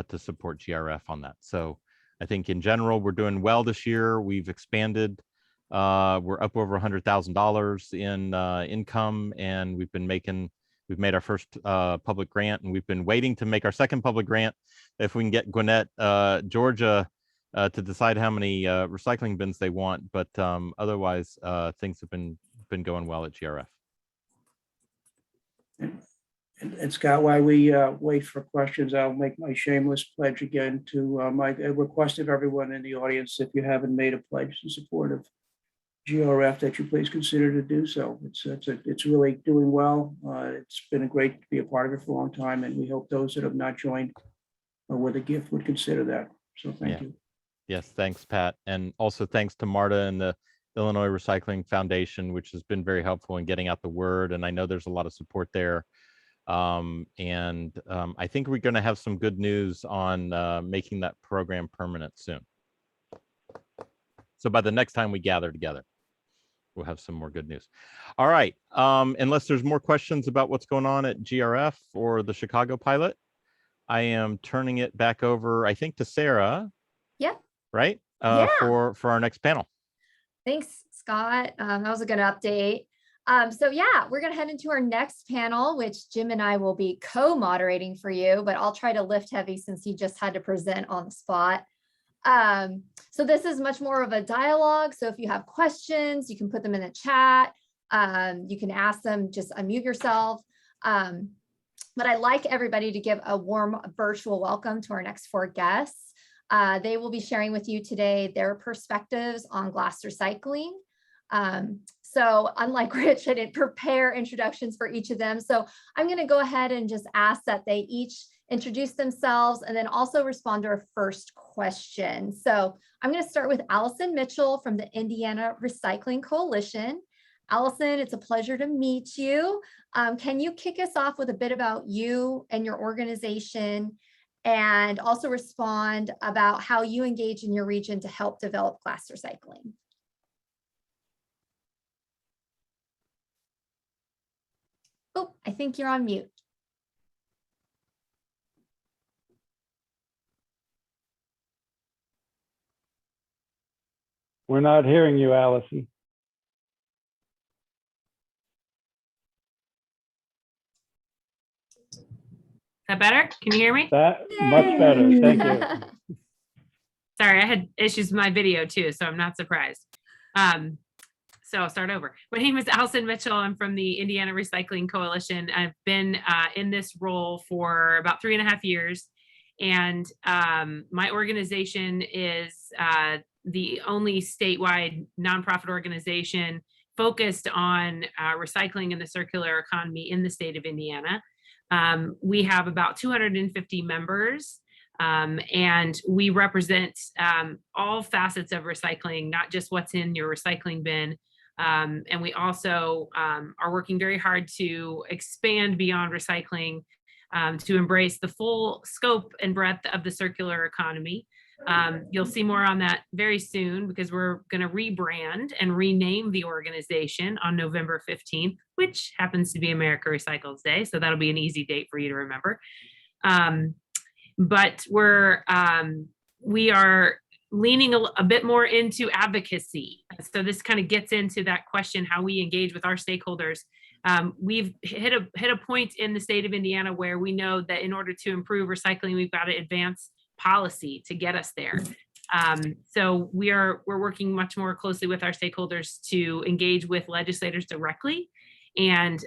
to support GRF on that. So I think in general, we're doing well this year. We've expanded. We're up over $100,000 in income, and we've made our first public grant, and we've been waiting to make our second public grant if we can get Gwinnett, Georgia, to decide how many recycling bins they want. But otherwise, things have been going well at GRF. And Scott, while we wait for questions, I'll make my shameless pledge again to my request of everyone in the audience, if you haven't made a pledge in support of GRF, that you please consider to do so. It's really doing well. It's been great to be a part of it for a long time, and we hope those that have not joined with a gift would consider that. So thank you. Yes, thanks, Pat. And also thanks to Marta and the Illinois Recycling Foundation, which has been very helpful in getting out the word. And I know there's a lot of support there. I think we're going to have some good news on making that program permanent soon. So by the next time we gather together, we'll have some more good news. All right. Unless there's more questions about what's going on at GRF or the Chicago pilot, I am turning it back over, I think, to Sarah. Yeah. Right? Yeah. For our next panel. Thanks, Scott. That was a good update. So yeah, we're going to head into our next panel, which Jim and I will be co-moderating for you, but I'll try to lift heavy since he just had to present on the spot. So this is much more of a dialogue. So if you have questions, you can put them in the chat. You can ask them, just unmute yourself. But I'd like everybody to give a warm virtual welcome to our next 4 guests. They will be sharing with you today their perspectives on glass recycling. So unlike Rich, I didn't prepare introductions for each of them. So I'm going to go ahead and just ask that they each introduce themselves and then also respond to our first question. So I'm going to start with Allison Mitchell from the Indiana Recycling Coalition. Allison, it's a pleasure to meet you. Can you kick us off with a bit about you and your organization, and also respond about how you engage in your region to help develop glass recycling? Oh, I think you're on mute. We're not hearing you, Allison. That better? Can you hear me? That much better. Thank you. Sorry, I had issues with my video too, so I'm not surprised. So I'll start over. My name is Allison Mitchell. I'm from the Indiana Recycling Coalition. I've been in this role for about 3.5 years. And my organization is the only statewide nonprofit organization focused on recycling and the circular economy in the state of Indiana. We have about 250 members, and we represent all facets of recycling, not just what's in your recycling bin. And we also are working very hard to expand beyond recycling to embrace the full scope and breadth of the circular economy. You'll see more on that very soon because we're going to rebrand and rename the organization on November 15th, which happens to be America Recycles Day. So that'll be an easy date for you to remember. But we are leaning a bit more into advocacy. So this kind of gets into that question, how we engage with our stakeholders. We've hit a point in the state of Indiana where we know that in order to improve recycling, we've got to advance policy to get us there. So we're working much more closely with our stakeholders to engage with legislators directly. And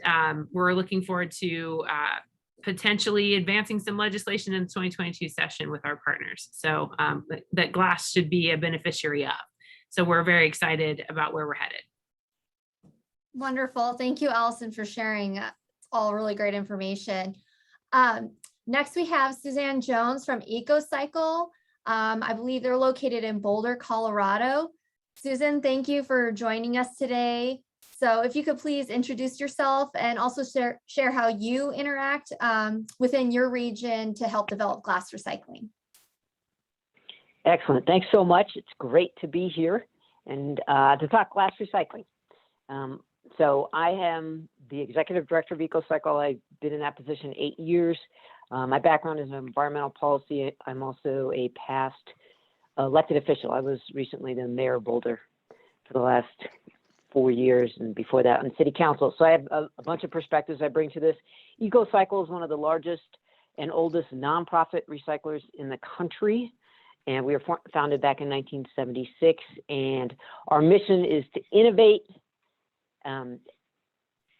we're looking forward to potentially advancing some legislation in the 2022 session with our partners. So that glass should be a beneficiary of. So we're very excited about where we're headed. Wonderful. Thank you, Allison, for sharing. It's all really great information. Next, we have Suzanne Jones from EcoCycle. I believe they're located in Boulder, Colorado. Susan, thank you for joining us today. So if you could please introduce yourself and also share how you interact within your region to help develop glass recycling. Excellent. Thanks so much. It's great to be here and to talk glass recycling. So I am the executive director of EcoCycle. I've been in that position 8 years. My background is in environmental policy. I'm also a past elected official. I was recently the mayor of Boulder for the last 4 years, and before that on city council. So I have a bunch of perspectives I bring to this. EcoCycle is one of the largest and oldest nonprofit recyclers in the country. And we were founded back in 1976. And our mission is to innovate,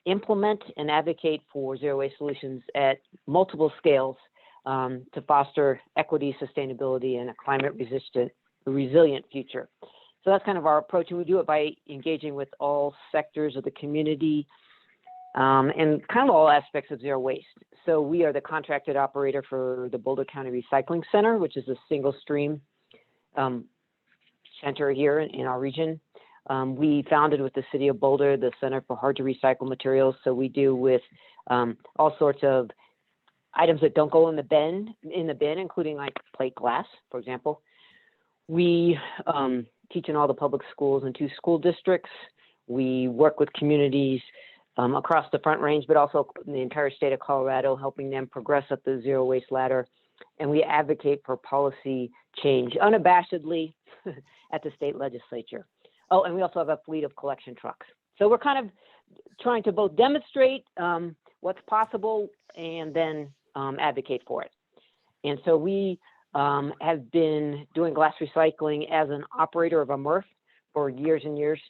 implement and advocate for zero waste solutions at multiple scales to foster equity, sustainability, and a climate resilient future. So that's kind of our approach, and we do it by engaging with all sectors of the community and kind of all aspects of zero waste. So we are the contracted operator for the Boulder County Recycling Center, which is a single stream center here in our region. We founded with the city of Boulder, the Center for Hard to Recycle Materials. So we deal with all sorts of items that don't go in the bin, including like plate glass, for example. We teach in all the public schools and 2 school districts. We work with communities across the Front Range, but also in the entire state of Colorado, helping them progress up the zero waste ladder. And we advocate for policy change unabashedly at the state legislature. Oh, and we also have a fleet of collection trucks. So we're kind of trying to both demonstrate what's possible and then advocate for it. And so we have been doing glass recycling as an operator of a MRF for years and years.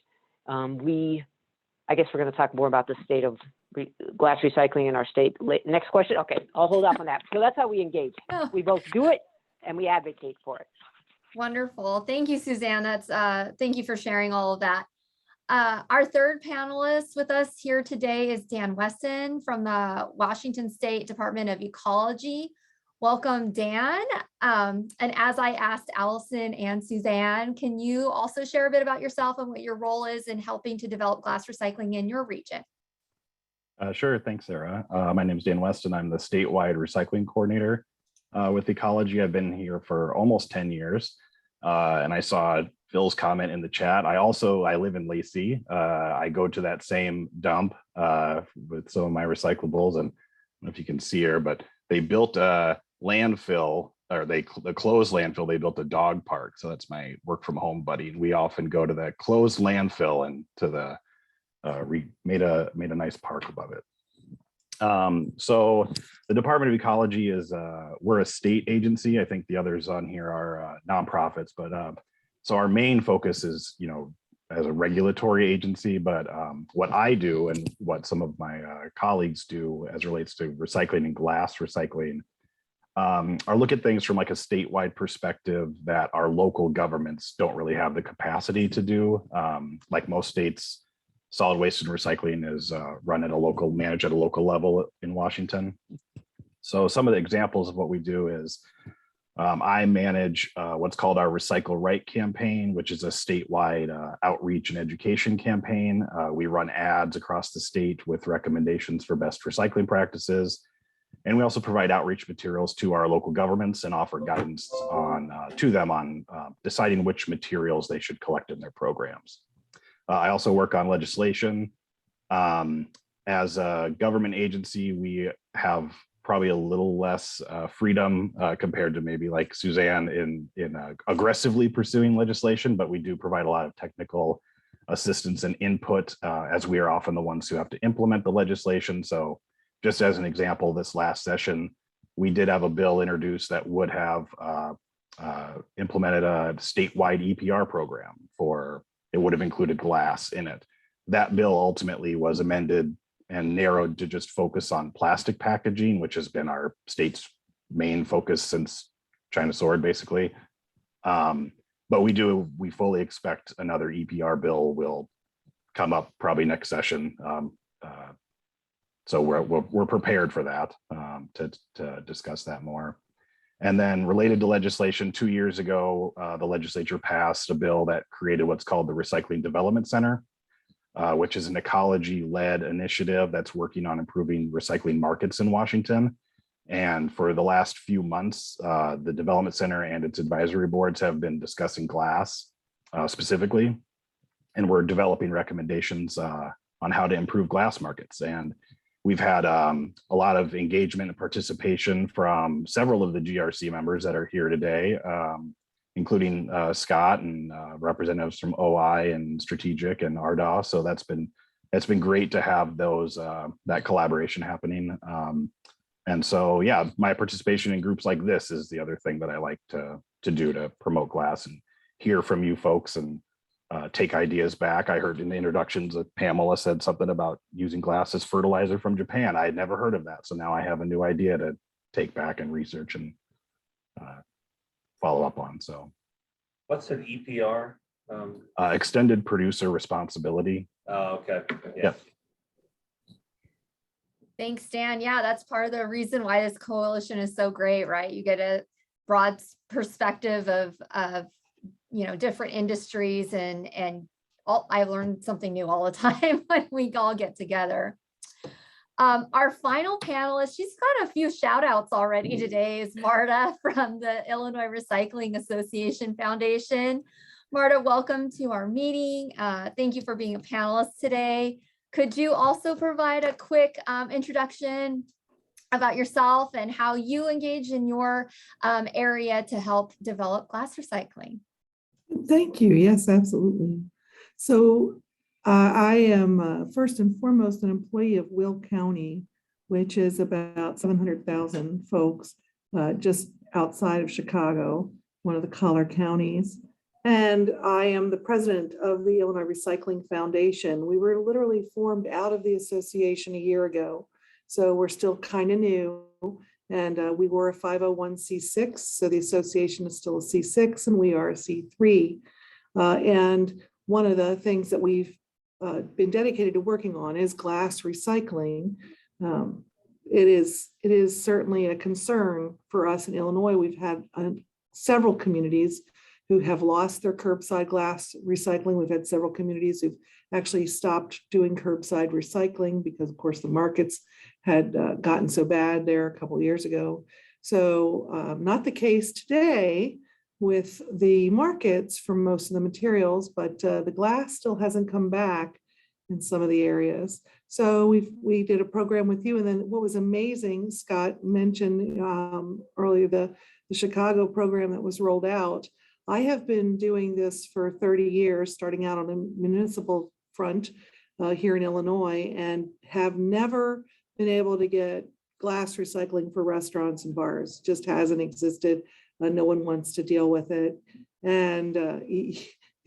I guess we're going to talk more about the state of glass recycling in our state. Next question. Okay, I'll hold off on that. So that's how we engage. Oh. We both do it and we advocate for it. Wonderful. Thank you, Suzanne. Thank you for sharing all of that. Our third panelist with us here today is Dan Wesson from the Washington State Department of Ecology. Welcome, Dan. And as I asked Allison and Suzanne, can you also share a bit about yourself and what your role is in helping to develop glass recycling in your region? Sure. Thanks, Sarah. My name is Dan Weston. I'm the statewide recycling coordinator with Ecology. I've been here for almost 10 years. And I saw Phil's comment in the chat. I live in Lacey. I go to that same dump with some of my recyclables. And I don't know if you can see her, but they built a landfill, or the closed landfill. They built a dog park. So that's my work from home buddy. And we often go to the closed landfill and to the made a nice park above it. So the Department of Ecology is we're a state agency. I think the others on here are nonprofits, but so our main focus is, as a regulatory agency. But what I do and what some of my colleagues do as relates to recycling and glass recycling are look at things from like a statewide perspective that our local governments don't really have the capacity to do. Like most states, solid waste and recycling is managed at a local level in Washington. So some of the examples of what we do is I manage what's called our Recycle Right campaign, which is a statewide outreach and education campaign. We run ads across the state with recommendations for best recycling practices. And we also provide outreach materials to our local governments and offer guidance to them on deciding which materials they should collect in their programs. I also work on legislation. As a government agency, we have probably a little less freedom compared to maybe like Suzanne in aggressively pursuing legislation, but we do provide a lot of technical assistance and input as we are often the ones who have to implement the legislation. So just as an example, this last session, we did have a bill introduced that would have implemented a statewide EPR program it would have included glass in it. That bill ultimately was amended and narrowed to just focus on plastic packaging, which has been our state's main focus since China Sword, basically. But we fully expect another EPR bill will come up probably next session. So we're prepared for that to discuss that more. And then related to legislation, 2 years ago, the legislature passed a bill that created what's called the Recycling Development Center, which is an ecology-led initiative that's working on improving recycling markets in Washington. And for the last few months, the Development Center and its advisory boards have been discussing glass specifically, and we're developing recommendations on how to improve glass markets. And we've had a lot of engagement and participation from several of the GRC members that are here today, including Scott and representatives from OI and Strategic and RDOS. So it's been great to have that collaboration happening. And so, yeah, my participation in groups like this is the other thing that I like to do to promote glass and hear from you folks and take ideas back. I heard in the introductions that Pamela said something about using glass as fertilizer from Japan. I had never heard of that. So now I have a new idea to take back and research and follow up on. So What's an EPR? Extended producer responsibility. Oh, okay. Yeah. Thanks, Dan. Yeah, that's part of the reason why this coalition is so great, right? You get a broad perspective of different industries and I learned something new all the time when we all get together. Our final panelist, she's got a few shout outs already today, is Marta from the Illinois Recycling Association Foundation. Marta, welcome to our meeting. Thank you for being a panelist today. Could you also provide a quick introduction about yourself and how you engage in your area to help develop glass recycling? Thank you. Yes, absolutely. So I am first and foremost an employee of Will County, which is about 700,000 folks just outside of Chicago, one of the collar counties. And I am the president of the Illinois Recycling Foundation. We were literally formed out of the association a year ago. So we're still kind of new. And we were a 501c6, so the association is still a C6 and we are a C3. And one of the things that we've been dedicated to working on is glass recycling. It is certainly a concern for us in Illinois. We've had several communities who have lost their curbside glass recycling. We've had several communities who've actually stopped doing curbside recycling because, of course, the markets had gotten so bad there a couple of years ago. So not the case today with the markets for most of the materials, but the glass still hasn't come back in some of the areas. So we did a program with you. And then what was amazing, Scott mentioned earlier, the Chicago program that was rolled out. I have been doing this for 30 years, starting out on a municipal front here in Illinois, and have never been able to get glass recycling for restaurants and bars. Just hasn't existed. No one wants to deal with it. And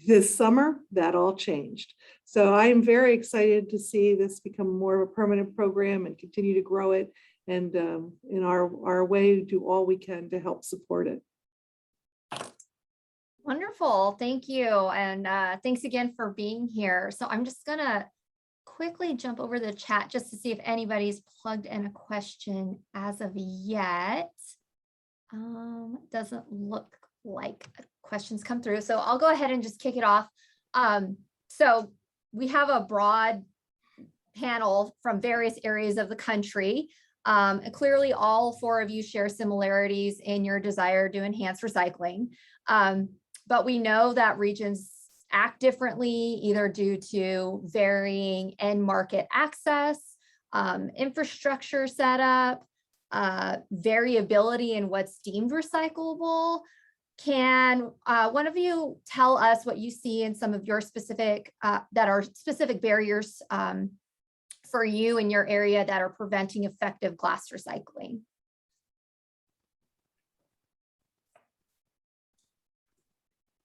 this summer, that all changed. So I am very excited to see this become more of a permanent program and continue to grow it. And in our way, do all we can to help support it. Wonderful. Thank you. And thanks again for being here. So I'm just going to quickly jump over the chat just to see if anybody's plugged in a question as of yet. Doesn't look like questions come through. So I'll go ahead and just kick it off. So we have a broad panel from various areas of the country. Clearly, all four of you share similarities in your desire to enhance recycling. But we know that regions act differently, either due to varying end market access, infrastructure setup, variability in what's deemed recyclable. Can one of you tell us what you see in some of your specific, that are specific barriers for you in your area that are preventing effective glass recycling?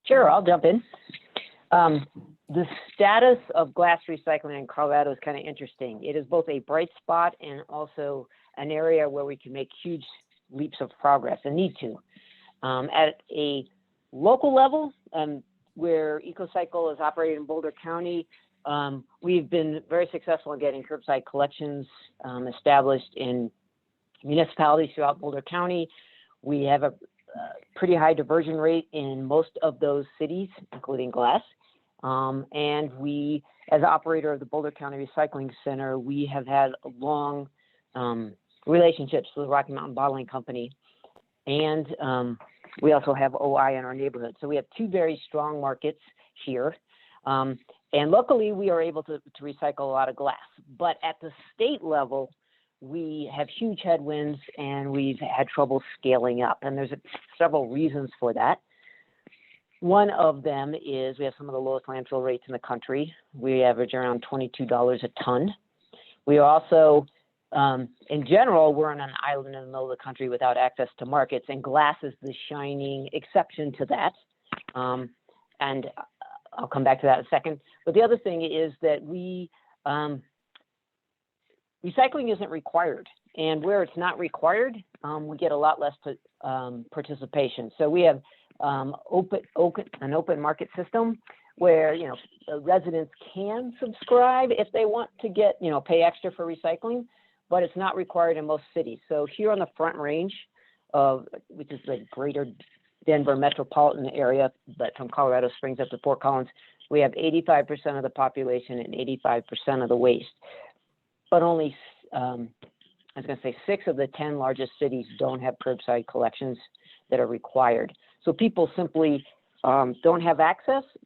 Sure, I'll jump in. The status of glass recycling in Colorado is kind of interesting. It is both a bright spot and also an area where we can make huge leaps of progress and need to. At a local level, where EcoCycle is operated in Boulder County, we've been very successful in getting curbside collections established in municipalities throughout Boulder County. We have a pretty high diversion rate in most of those cities, including glass. And we, as operator of the Boulder County Recycling Center, we have had long relationships with the Rocky Mountain Bottling Company. And we also have OI in our neighborhood. So we have two very strong markets here. And luckily, we are able to recycle a lot of glass. But at the state level, we have huge headwinds and we've had trouble scaling up. And there's several reasons for that. One of them is we have some of the lowest landfill rates in the country. We average around $22 a ton. We also, in general, we're on an island in the middle of the country without access to markets, and glass is the shining exception to that. And I'll come back to that in a second. But the other thing is that recycling isn't required, and where it's not required, we get a lot less participation. So we have an open market system where residents can subscribe if they want to get pay extra for recycling, but it's not required in most cities. So here on the Front Range, which is the greater Denver metropolitan area, but from Colorado Springs up to Fort Collins, we have 85% of the population and 85% of the waste. But only, I was going to say, 6 of the 10 largest cities don't have curbside collections that are required. So people simply don't have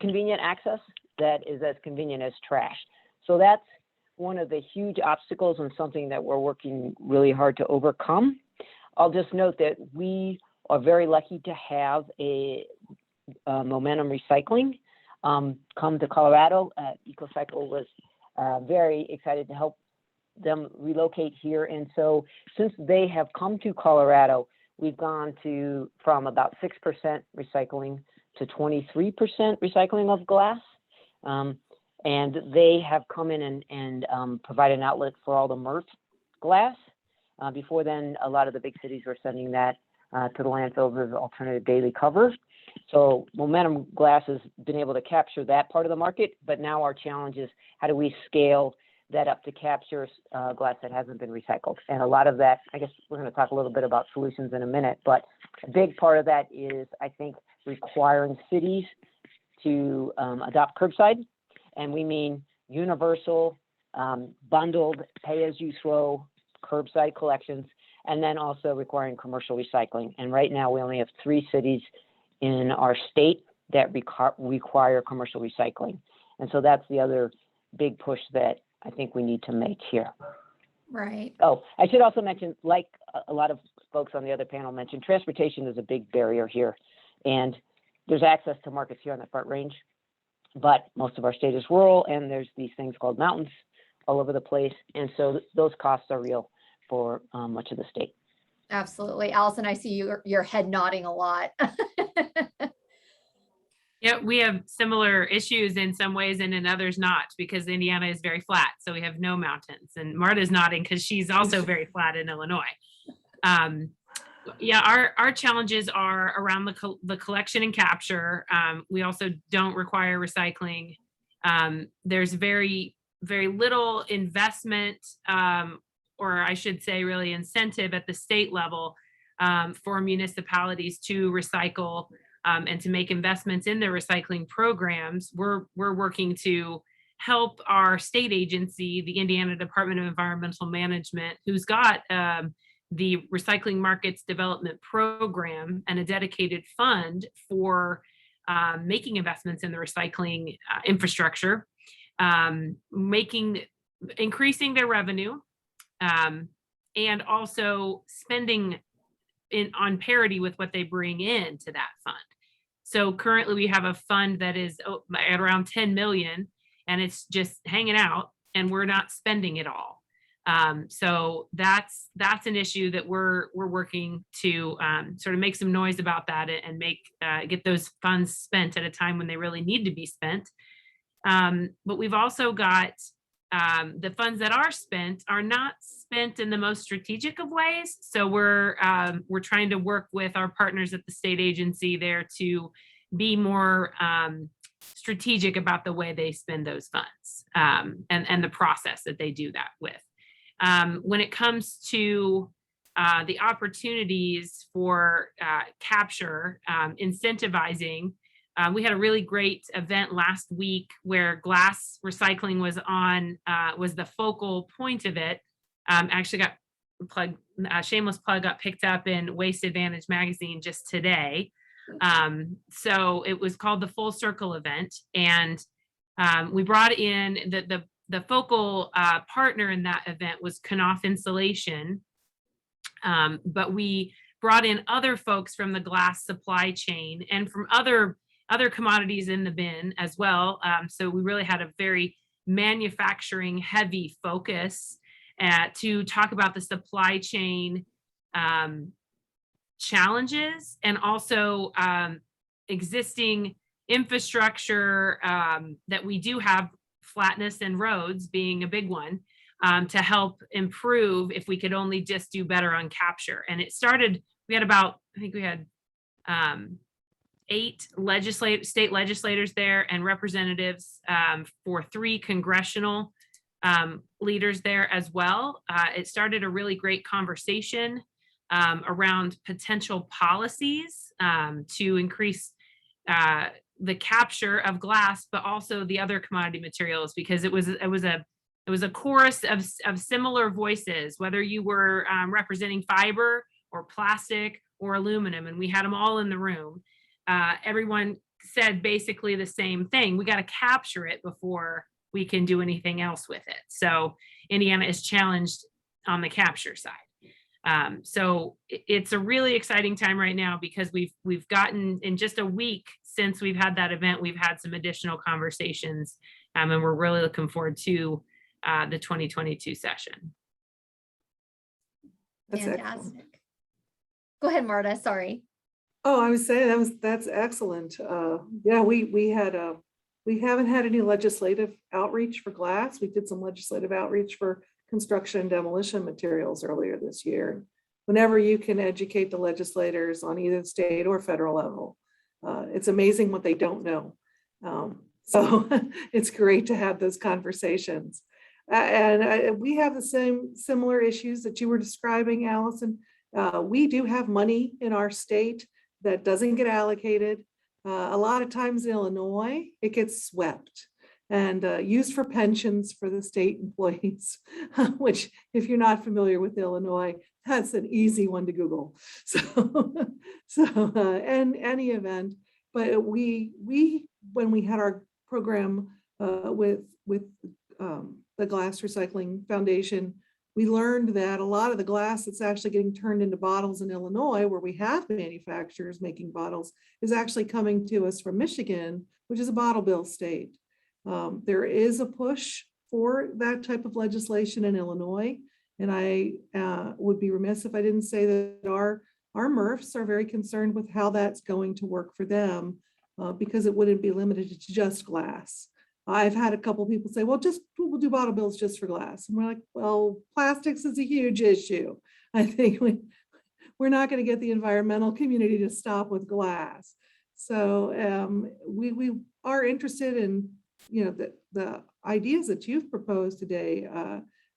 convenient access that is as convenient as trash. So that's one of the huge obstacles and something that we're working really hard to overcome. I'll just note that we are very lucky to have a Momentum Recycling come to Colorado. EcoCycle was very excited to help them relocate here. And so since they have come to Colorado, we've gone from about 6% recycling to 23% recycling of glass. And they have come in and provided an outlet for all the MRF glass. Before then, a lot of the big cities were sending that to the landfills as alternative daily cover. So Momentum Glass has been able to capture that part of the market, but now our challenge is how do we scale that up to capture glass that hasn't been recycled? And a lot of that, I guess we're going to talk a little bit about solutions in a minute, but a big part of that is, I think, requiring cities to adopt curbside. And we mean universal, bundled, pay-as-you-throw curbside collections, and then also requiring commercial recycling. And right now we only have 3 cities in our state that require commercial recycling. And so that's the other big push that I think we need to make here. Right. Oh, I should also mention, like a lot of folks on the other panel mentioned, transportation is a big barrier here. And there's access to markets here on the Front Range, but most of our state is rural, and there's these things called mountains all over the place. And so those costs are real for much of the state. Absolutely. Allison, I see your head nodding a lot. Yeah, we have similar issues in some ways and in others not, because Indiana is very flat. So we have no mountains, and Marta's nodding because she's also very flat in Illinois. Yeah, our challenges are around the collection and capture. We also don't require recycling. There's very, very little investment, or I should say really incentive at the state level for municipalities to recycle and to make investments in their recycling programs. We're working to help our state agency, the Indiana Department of Environmental Management, who's got the Recycling Markets Development Program and a dedicated fund for making investments in the recycling infrastructure, increasing their revenue, and also spending on parity with what they bring in to that fund. So currently we have a fund that is at around 10 million, and it's just hanging out, and we're not spending it all. So that's an issue that we're working to sort of make some noise about that and get those funds spent at a time when they really need to be spent. But we've also got the funds that are spent are not spent in the most strategic of ways. So we're trying to work with our partners at the state agency there to be more strategic about the way they spend those funds and the process that they do that with. When it comes to the opportunities for capture, incentivizing, we had a really great event last week where glass recycling was the focal point of it. Actually got shameless plug, got picked up in Waste Advantage magazine just today. So it was called the Full Circle event, and we brought in the focal partner in that event was Knauf Insulation, but we brought in other folks from the glass supply chain and from other commodities in the bin as well. So we really had a very manufacturing heavy focus to talk about the supply chain challenges and also existing infrastructure that we do have, flatness and roads being a big one, to help improve if we could only just do better on capture. And it started, we had about, I think we had 8 state legislators there and representatives for 3 congressional leaders there as well. It started a really great conversation around potential policies to increase the capture of glass, but also the other commodity materials, because it was a chorus of similar voices, whether you were representing fiber or plastic or aluminum, and we had them all in the room. Everyone said basically the same thing. We got to capture it before we can do anything else with it. So Indiana is challenged on the capture side. So it's a really exciting time right now because we've gotten, in just a week since we've had that event, we've had some additional conversations, and we're really looking forward to the 2022 session. That's Fantastic. excellent. Go ahead, Marta. Sorry. Oh, I was saying that's excellent. Yeah, we haven't had any legislative outreach for glass. We did some legislative outreach for construction and demolition materials earlier this year. Whenever you can educate the legislators on either state or federal level, it's amazing what they don't know. So it's great to have those conversations. We have the similar issues that you were describing, Allison. We do have money in our state that doesn't get allocated. A lot of times in Illinois, it gets swept and used for pensions for the state employees, which if you're not familiar with Illinois, that's an easy one to Google. In any event, but when we had our program with the Glass Recycling Foundation, we learned that a lot of the glass that's actually getting turned into bottles in Illinois, where we have manufacturers making bottles, is actually coming to us from Michigan, which is a bottle bill state. There is a push for that type of legislation in Illinois, and I would be remiss if I didn't say that our MRFs are very concerned with how that's going to work for them, because it wouldn't be limited to just glass. I've had a couple people say, well, we'll do bottle bills just for glass. And we're like, well, plastics is a huge issue. I think we're not going to get the environmental community to stop with glass. So we are interested in, the ideas that you've proposed today,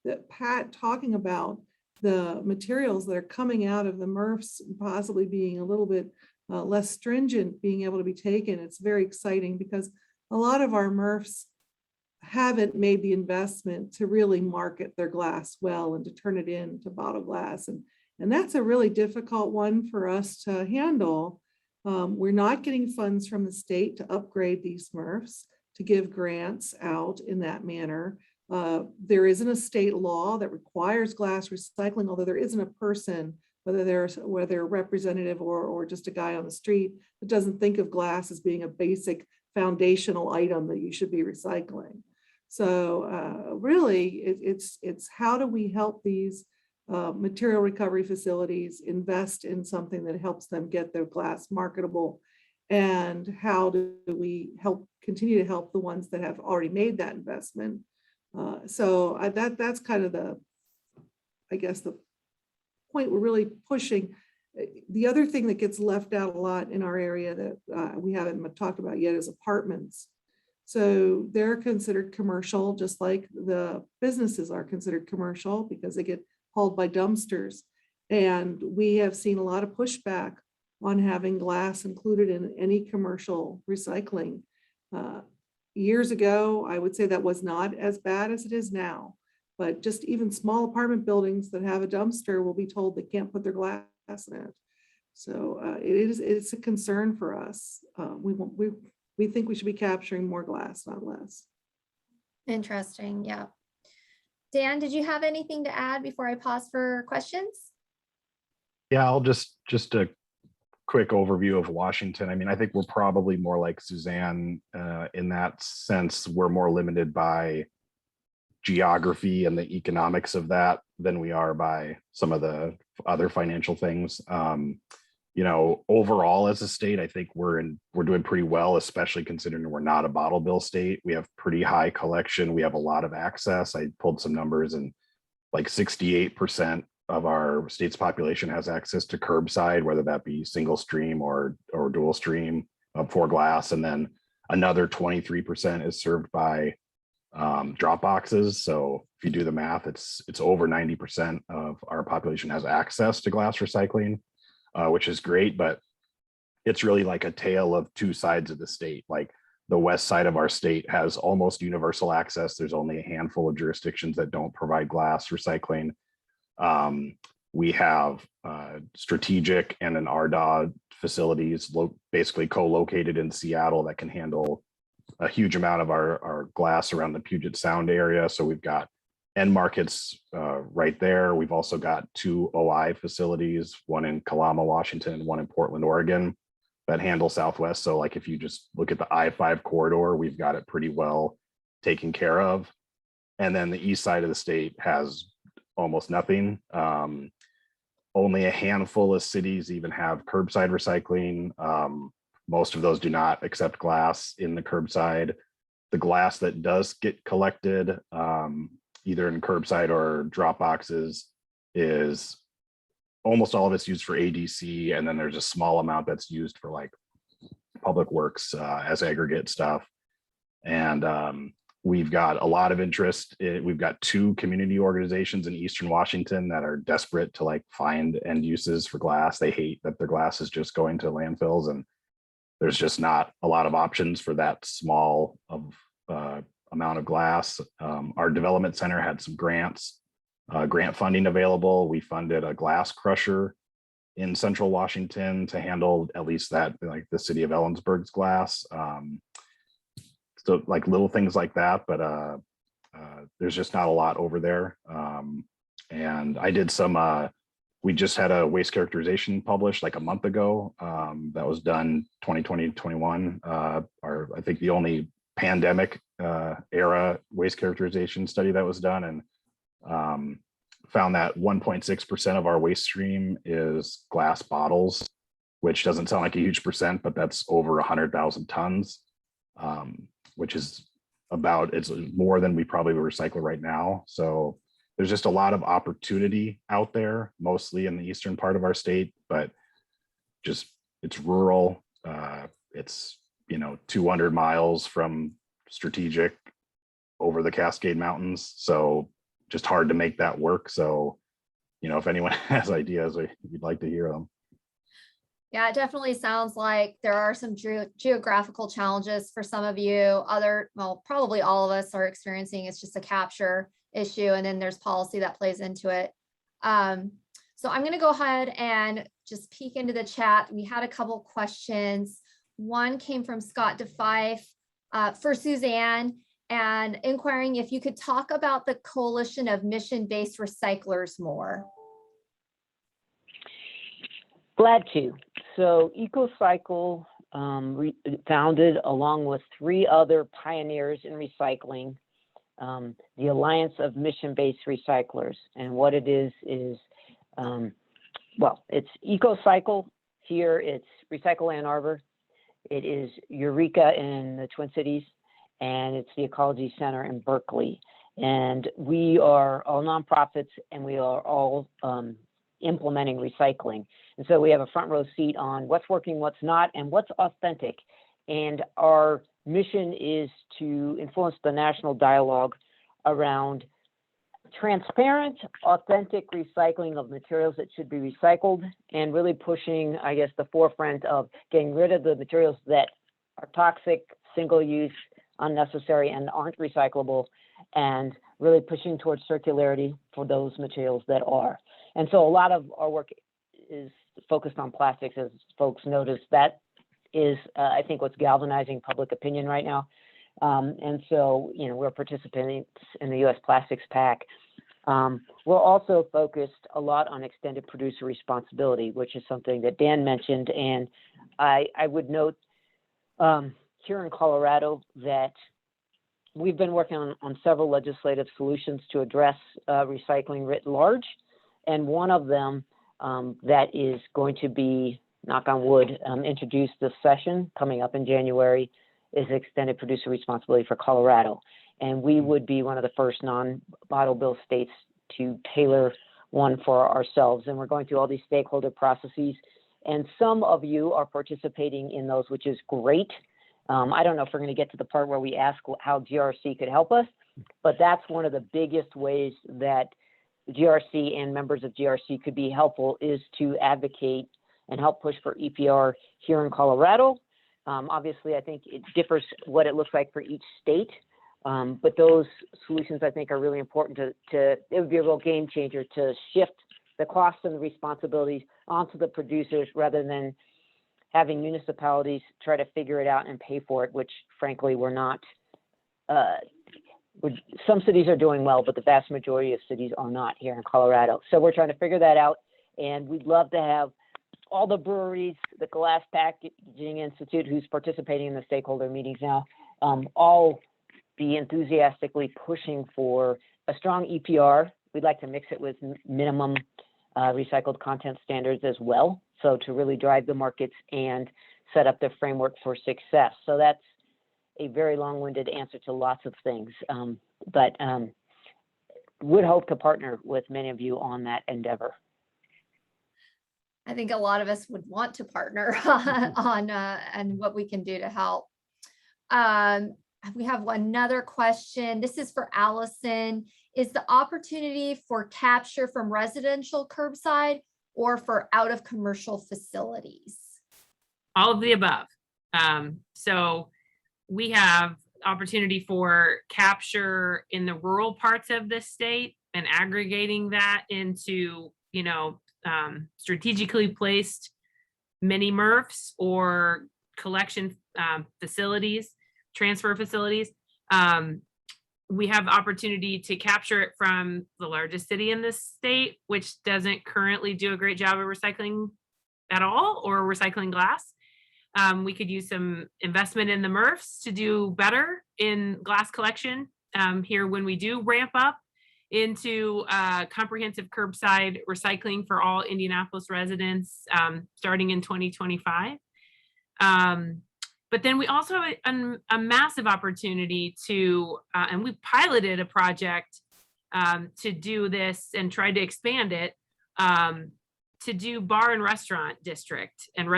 that Pat talking about the materials that are coming out of the MRFs possibly being a little bit less stringent, being able to be taken. It's very exciting because a lot of our MRFs haven't made the investment to really market their glass well and to turn it into bottle glass. And that's a really difficult one for us to handle. We're not getting funds from the state to upgrade these MRFs, to give grants out in that manner. There isn't a state law that requires glass recycling, although there isn't a person, whether they're a representative or just a guy on the street, that doesn't think of glass as being a basic foundational item that you should be recycling. So really, it's how do we help these material recovery facilities invest in something that helps them get their glass marketable, and how do we continue to help the ones that have already made that investment. That's kind of the point we're really pushing. The other thing that gets left out a lot in our area that we haven't talked about yet is apartments. So they're considered commercial, just like the businesses are considered commercial because they get hauled by dumpsters. And we have seen a lot of pushback on having glass included in any commercial recycling. Years ago, I would say that was not as bad as it is now, but just even small apartment buildings that have a dumpster will be told they can't put their glass in it. So it's a concern for us. We think we should be capturing more glass, not less. Interesting. Yeah. Dan, did you have anything to add before I pause for questions? Yeah, I'll just a quick overview of Washington. I mean, I think we're probably more like Suzanne in that sense. We're more limited by geography and the economics of that than we are by some of the other financial things. Overall as a state, I think we're doing pretty well, especially considering we're not a bottle bill state. We have pretty high collection. We have a lot of access. I pulled some numbers, and like 68% of our state's population has access to curbside, whether that be single stream or dual stream for glass. And then another 23% is served by drop boxes. So if you do the math, it's over 90% of our population has access to glass recycling, which is great, but it's really like a tale of two sides of the state. Like the west side of our state has almost universal access. There's only a handful of jurisdictions that don't provide glass recycling. We have strategic and an RDOD facilities basically co-located in Seattle that can handle a huge amount of our glass around the Puget Sound area. So we've got end markets right there. We've also got 2 OI facilities, one in Kalama, Washington, and one in Portland, Oregon, that handle Southwest. So like if you just look at the I-5 corridor, we've got it pretty well taken care of. And then the east side of the state has almost nothing. Only a handful of cities even have curbside recycling. Most of those do not accept glass in the curbside. The glass that does get collected either in curbside or drop boxes is almost all of it's used for ADC, and then there's a small amount that's used for like public works as aggregate stuff. And we've got a lot of interest. We've got 2 community organizations in Eastern Washington that are desperate to like find end uses for glass. They hate that their glass is just going to landfills, and there's just not a lot of options for that small of amount of glass. Our development center had some grant funding available. We funded a glass crusher in Central Washington to handle at least that, like the city of Ellensburg's glass. So like little things like that, but there's just not a lot over there. And I did some, we just had a waste characterization published like a month ago. That was done 2020-21. I think the only pandemic era waste characterization study that was done, and found that 1.6% of our waste stream is glass bottles, which doesn't sound like a huge percent, but that's over 100,000 tons, which is it's more than we probably recycle right now. So there's just a lot of opportunity out there, mostly in the eastern part of our state, but just it's rural. It's 200 miles from strategic over the Cascade Mountains, so just hard to make that work. So if anyone has ideas, we'd like to hear them. Yeah, it definitely sounds like there are some geographical challenges for some of you. Probably all of us are experiencing it's just a capture issue, and then there's policy that plays into it. So I'm going to go ahead and just peek into the chat. We had a couple questions. One came from Scott DeFife for Suzanne, and inquiring if you could talk about the coalition of mission-based recyclers more. Glad to. So EcoCycle founded along with 3 other pioneers in recycling, the Alliance of Mission-Based Recyclers. And what it is it's EcoCycle. Here it's Recycle Ann Arbor. It is Eureka in the Twin Cities, and it's the Ecology Center in Berkeley. And we are all nonprofits, and we are all implementing recycling. And so we have a front row seat on what's working, what's not, and what's authentic. And our mission is to influence the national dialogue around transparent, authentic recycling of materials that should be recycled, and really pushing, I guess, the forefront of getting rid of the materials that are toxic, single-use, unnecessary, and aren't recyclable, and really pushing towards circularity for those materials that are. And so a lot of our work is focused on plastics, as folks notice. That is, I think, what's galvanizing public opinion right now. And so, we're participants in the U.S. Plastics Pact. We're also focused a lot on extended producer responsibility, which is something that Dan mentioned. And I would note here in Colorado that we've been working on several legislative solutions to address recycling writ large. And one of them that is going to be, knock on wood, introduced this session coming up in January is extended producer responsibility for Colorado. And we would be one of the first non-bottle bill states to tailor one for ourselves. And we're going through all these stakeholder processes. And some of you are participating in those, which is great. I don't know if we're going to get to the part where we ask how GRC could help us, but that's one of the biggest ways that GRC and members of GRC could be helpful, is to advocate and help push for EPR here in Colorado. Obviously, I think it differs what it looks like for each state, but those solutions, I think, are really important it would be a real game changer to shift the costs and the responsibilities onto the producers rather than having municipalities try to figure it out and pay for it, which frankly, we're not. Some cities are doing well, but the vast majority of cities are not here in Colorado. So we're trying to figure that out. And we'd love to have all the breweries, the Glass Packaging Institute, who's participating in the stakeholder meetings now, all be enthusiastically pushing for a strong EPR. We'd like to mix it with minimum recycled content standards as well. So to really drive the markets and set up the framework for success. So that's a very long-winded answer to lots of things. But would hope to partner with many of you on that endeavor. I think a lot of us would want to partner on and what we can do to help. We have another question. This is for Allison. Is the opportunity for capture from residential curbside or for out of commercial facilities? All of the above. So we have opportunity for capture in the rural parts of the state and aggregating that into, strategically placed mini MRFs or collection facilities, transfer facilities. We have opportunity to capture it from the largest city in this state, which doesn't currently do a great job of recycling at all or recycling glass. We could use some investment in the MRFs to do better in glass collection here when we do ramp up into comprehensive curbside recycling for all Indianapolis residents starting in 2025. But then we also have a massive opportunity to, and we piloted a project to do this and tried to expand it, to do bar and restaurant district and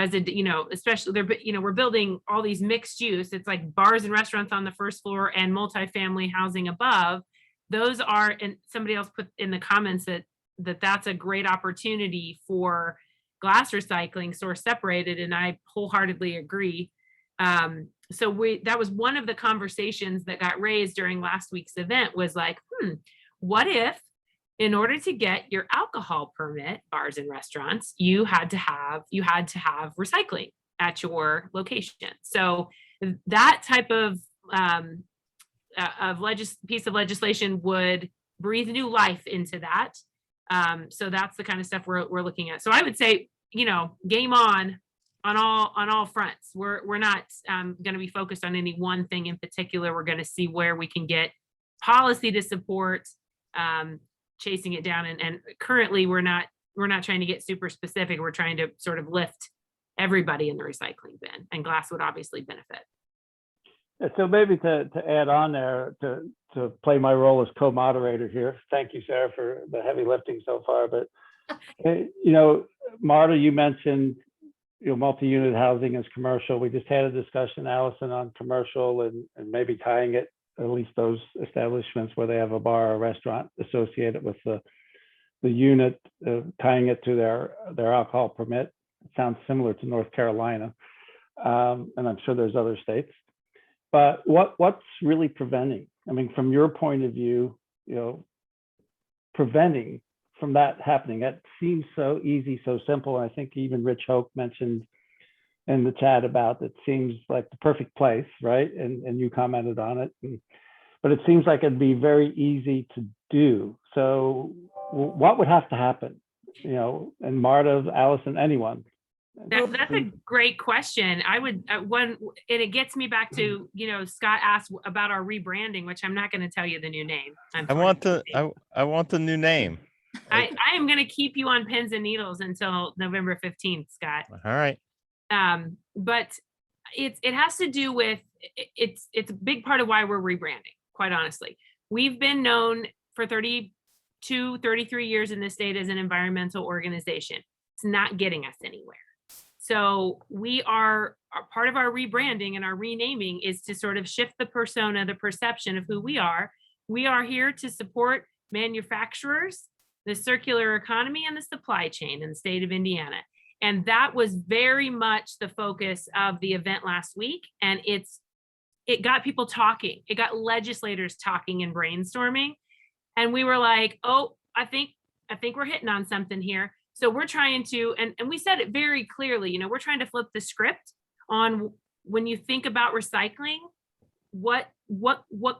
especially there, we're building all these mixed use. It's like bars and restaurants on the first floor and multifamily housing above. Those are, and somebody else put in the comments that's a great opportunity for glass recycling, source separated, and I wholeheartedly agree. So that was one of the conversations that got raised during last week's event was like, what if in order to get your alcohol permit, bars and restaurants, you had to have recycling at your location. So that type of piece of legislation would breathe new life into that. So that's the kind of stuff we're looking at. So I would say, game on all fronts. We're not going to be focused on any one thing in particular. We're going to see where we can get policy to support chasing it down. And currently we're not trying to get super specific. We're trying to sort of lift everybody in the recycling bin, and glass would obviously benefit. So maybe to add on there, to play my role as co-moderator here. Thank you, Sarah, for the heavy lifting so far. But, Marta, you mentioned multi-unit housing is commercial. We just had a discussion, Allison, on commercial and maybe tying it, at least those establishments where they have a bar or restaurant associated with the unit, tying it to their alcohol permit. It sounds similar to North Carolina, and I'm sure there's other states. But what's really preventing? I mean, from your point of view, preventing from that happening. That seems so easy, so simple. And I think even Rich Hoke mentioned in the chat about it seems like the perfect place, right? And you commented on it. But it seems like it'd be very easy to do. So what would have to happen? And Marta, Allison, anyone? That's a great question. I would and it gets me back to Scott asked about our rebranding, which I'm not going to tell you the new name. I want the new name. I am going to keep you on pins and needles until November 15th, Scott. All right. But it has to do with it's a big part of why we're rebranding. Quite honestly, we've been known for 32, 33 years in this state as an environmental organization. It's not getting us anywhere. So we are part of our rebranding and our renaming is to sort of shift the persona, the perception of who we are. We are here to support manufacturers, the circular economy, and the supply chain in the state of Indiana. And that was very much the focus of the event last week. And it got people talking. It got legislators talking and brainstorming. And we were like, oh, I think we're hitting on something here. So we're trying to, and we said it very clearly, we're trying to flip the script on when you think about recycling, what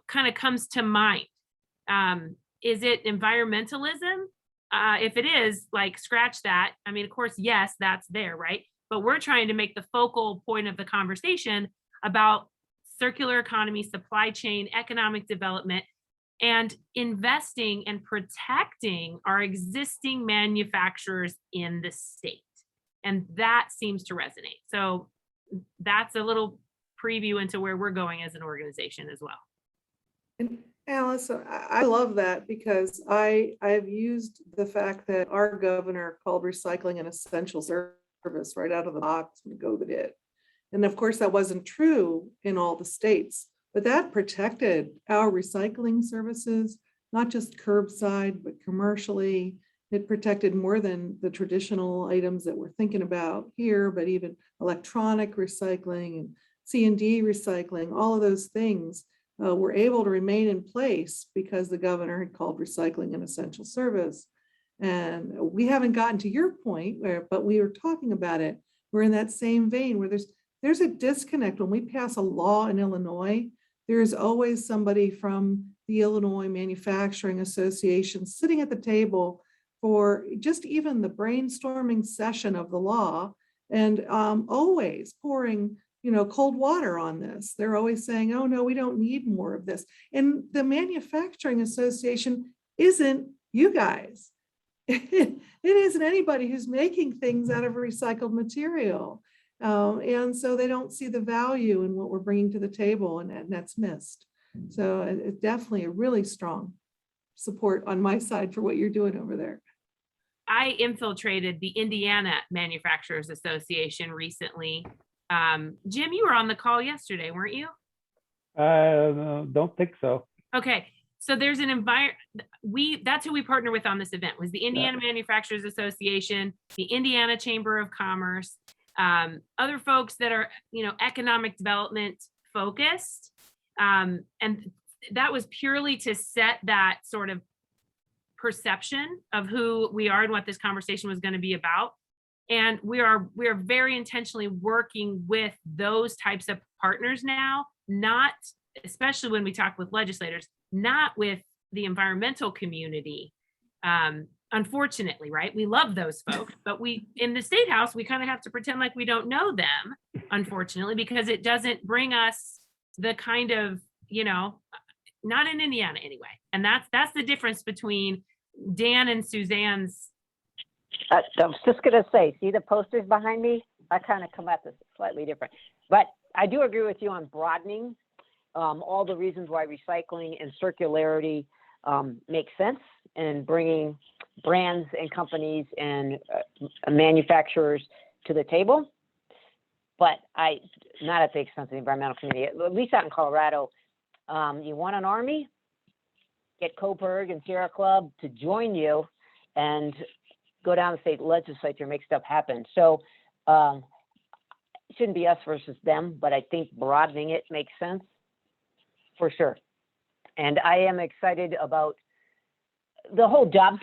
kind of comes to mind? Is it environmentalism? If it is, like, scratch that. I mean, of course, yes, that's there, right? But we're trying to make the focal point of the conversation about circular economy, supply chain, economic development, and investing and protecting our existing manufacturers in the state. And that seems to resonate. So that's a little preview into where we're going as an organization as well. Allison, I love that because I've used the fact that our governor called recycling an essential service right out of the box when COVID hit. And of course, that wasn't true in all the states, but that protected our recycling services, not just curbside, but commercially. It protected more than the traditional items that we're thinking about here, but even electronic recycling and C&D recycling, all of those things were able to remain in place because the governor had called recycling an essential service. And we haven't gotten to your point but we were talking about it. We're in that same vein where there's a disconnect. When we pass a law in Illinois, there's always somebody from the Illinois Manufacturing Association sitting at the table for just even the brainstorming session of the law, and always pouring cold water on this. They're always saying, oh no, we don't need more of this. And the Manufacturing Association isn't you guys. It isn't anybody who's making things out of recycled material. And so they don't see the value in what we're bringing to the table, and that's missed. So it's definitely a really strong support on my side for what you're doing over there. I infiltrated the Indiana Manufacturers Association recently. Jim, you were on the call yesterday, weren't you? Don't think so. Okay, so there's an that's who we partner with on this event, was the Indiana Manufacturers Association, the Indiana Chamber of Commerce, other folks that are, economic development focused. And that was purely to set that sort of perception of who we are and what this conversation was going to be about. And we are very intentionally working with those types of partners now, not, especially when we talk with legislators, not with the environmental community. Unfortunately, right? We love those folks, but in the State House, we kind of have to pretend like we don't know them, unfortunately, because it doesn't bring us the kind of, not in Indiana anyway. And that's the difference between Dan and Suzanne's. I was just going to say, see the posters behind me? I kind of come at this slightly different. But I do agree with you on broadening all the reasons why recycling and circularity make sense, and bringing brands and companies and manufacturers to the table. But not at the expense of the environmental community. At least out in Colorado, you want an army? Get Coburg and Sierra Club to join you and go down the state legislature, make stuff happen. So it shouldn't be us versus them, but I think broadening it makes sense for sure. And I am excited about the whole jobs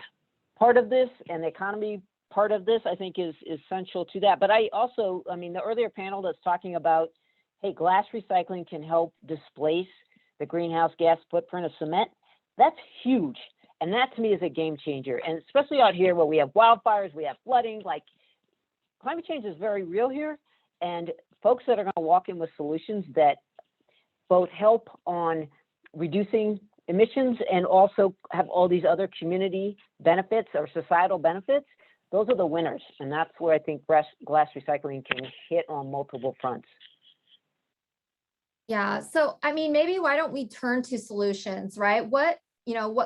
part of this, and the economy part of this, I think is essential to that. But I also, the earlier panel that's talking about, hey, glass recycling can help displace the greenhouse gas footprint of cement. That's huge. And that to me is a game changer. And especially out here where we have wildfires, we have flooding, like climate change is very real here. And folks that are going to walk in with solutions that both help on reducing emissions and also have all these other community benefits or societal benefits, those are the winners. And that's where I think glass recycling can hit on multiple fronts. Yeah. So, maybe why don't we turn to solutions, right? What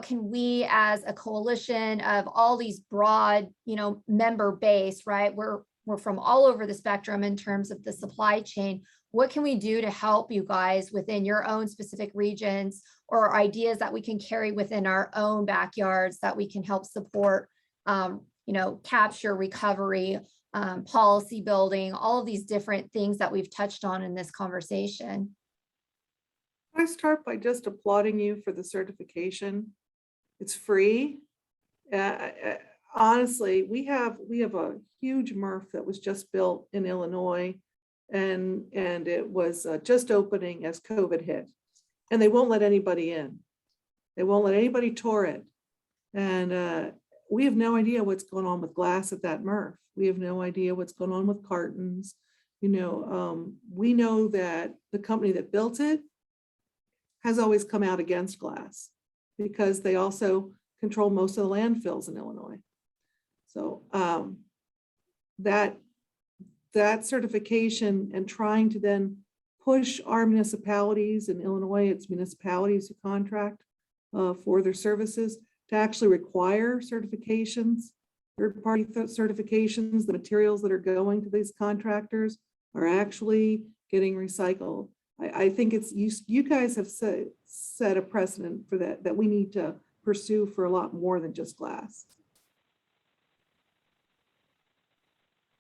can we as a coalition of all these broad, member base, right? We're from all over the spectrum in terms of the supply chain. What can we do to help you guys within your own specific regions, or ideas that we can carry within our own backyards that we can help support, capture, recovery, policy building, all of these different things that we've touched on in this conversation? I start by just applauding you for the certification. It's free. Honestly, we have a huge MRF that was just built in Illinois, and it was just opening as COVID hit, and they won't let anybody in. They won't let anybody tour it, and we have no idea what's going on with glass at that MRF. We have no idea what's going on with cartons. We know that the company that built it has always come out against glass because they also control most of the landfills in Illinois. So that certification and trying to then push our municipalities in Illinois, it's municipalities who contract for their services, to actually require certifications, third-party certifications, the materials that are going to these contractors are actually getting recycled. I think it's, you guys have set a precedent for that we need to pursue for a lot more than just glass.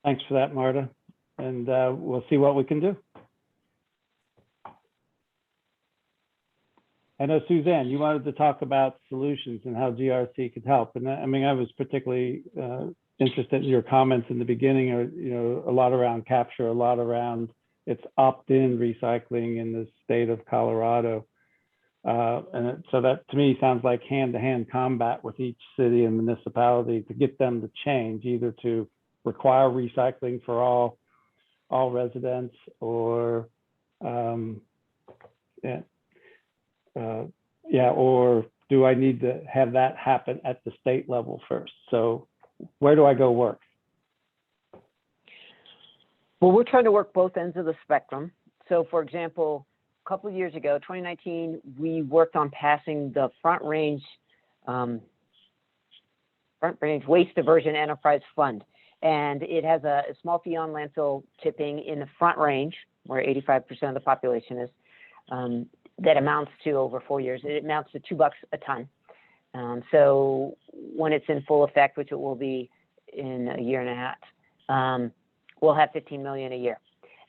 Thanks for that, Marta. And we'll see what we can do. I know, Suzanne, you wanted to talk about solutions and how GRC could help. And I mean, I was particularly interested in your comments in the beginning, or, you know, a lot around capture, a lot around its opt-in recycling in the state of Colorado. So that to me sounds like hand-to-hand combat with each city and municipality to get them to change, either to require recycling for all residents, or or do I need to have that happen at the state level first? So where do I go work? Well, we're trying to work both ends of the spectrum. So for example, a couple of years ago, 2019, we worked on passing the Front Range Waste Diversion Enterprise Fund. And it has a small fee on landfill tipping in the Front Range, where 85% of the population is, that amounts to, over 4 years, it amounts to $2 a ton. So when it's in full effect, which it will be in a year and a half, we'll have 15 million a year.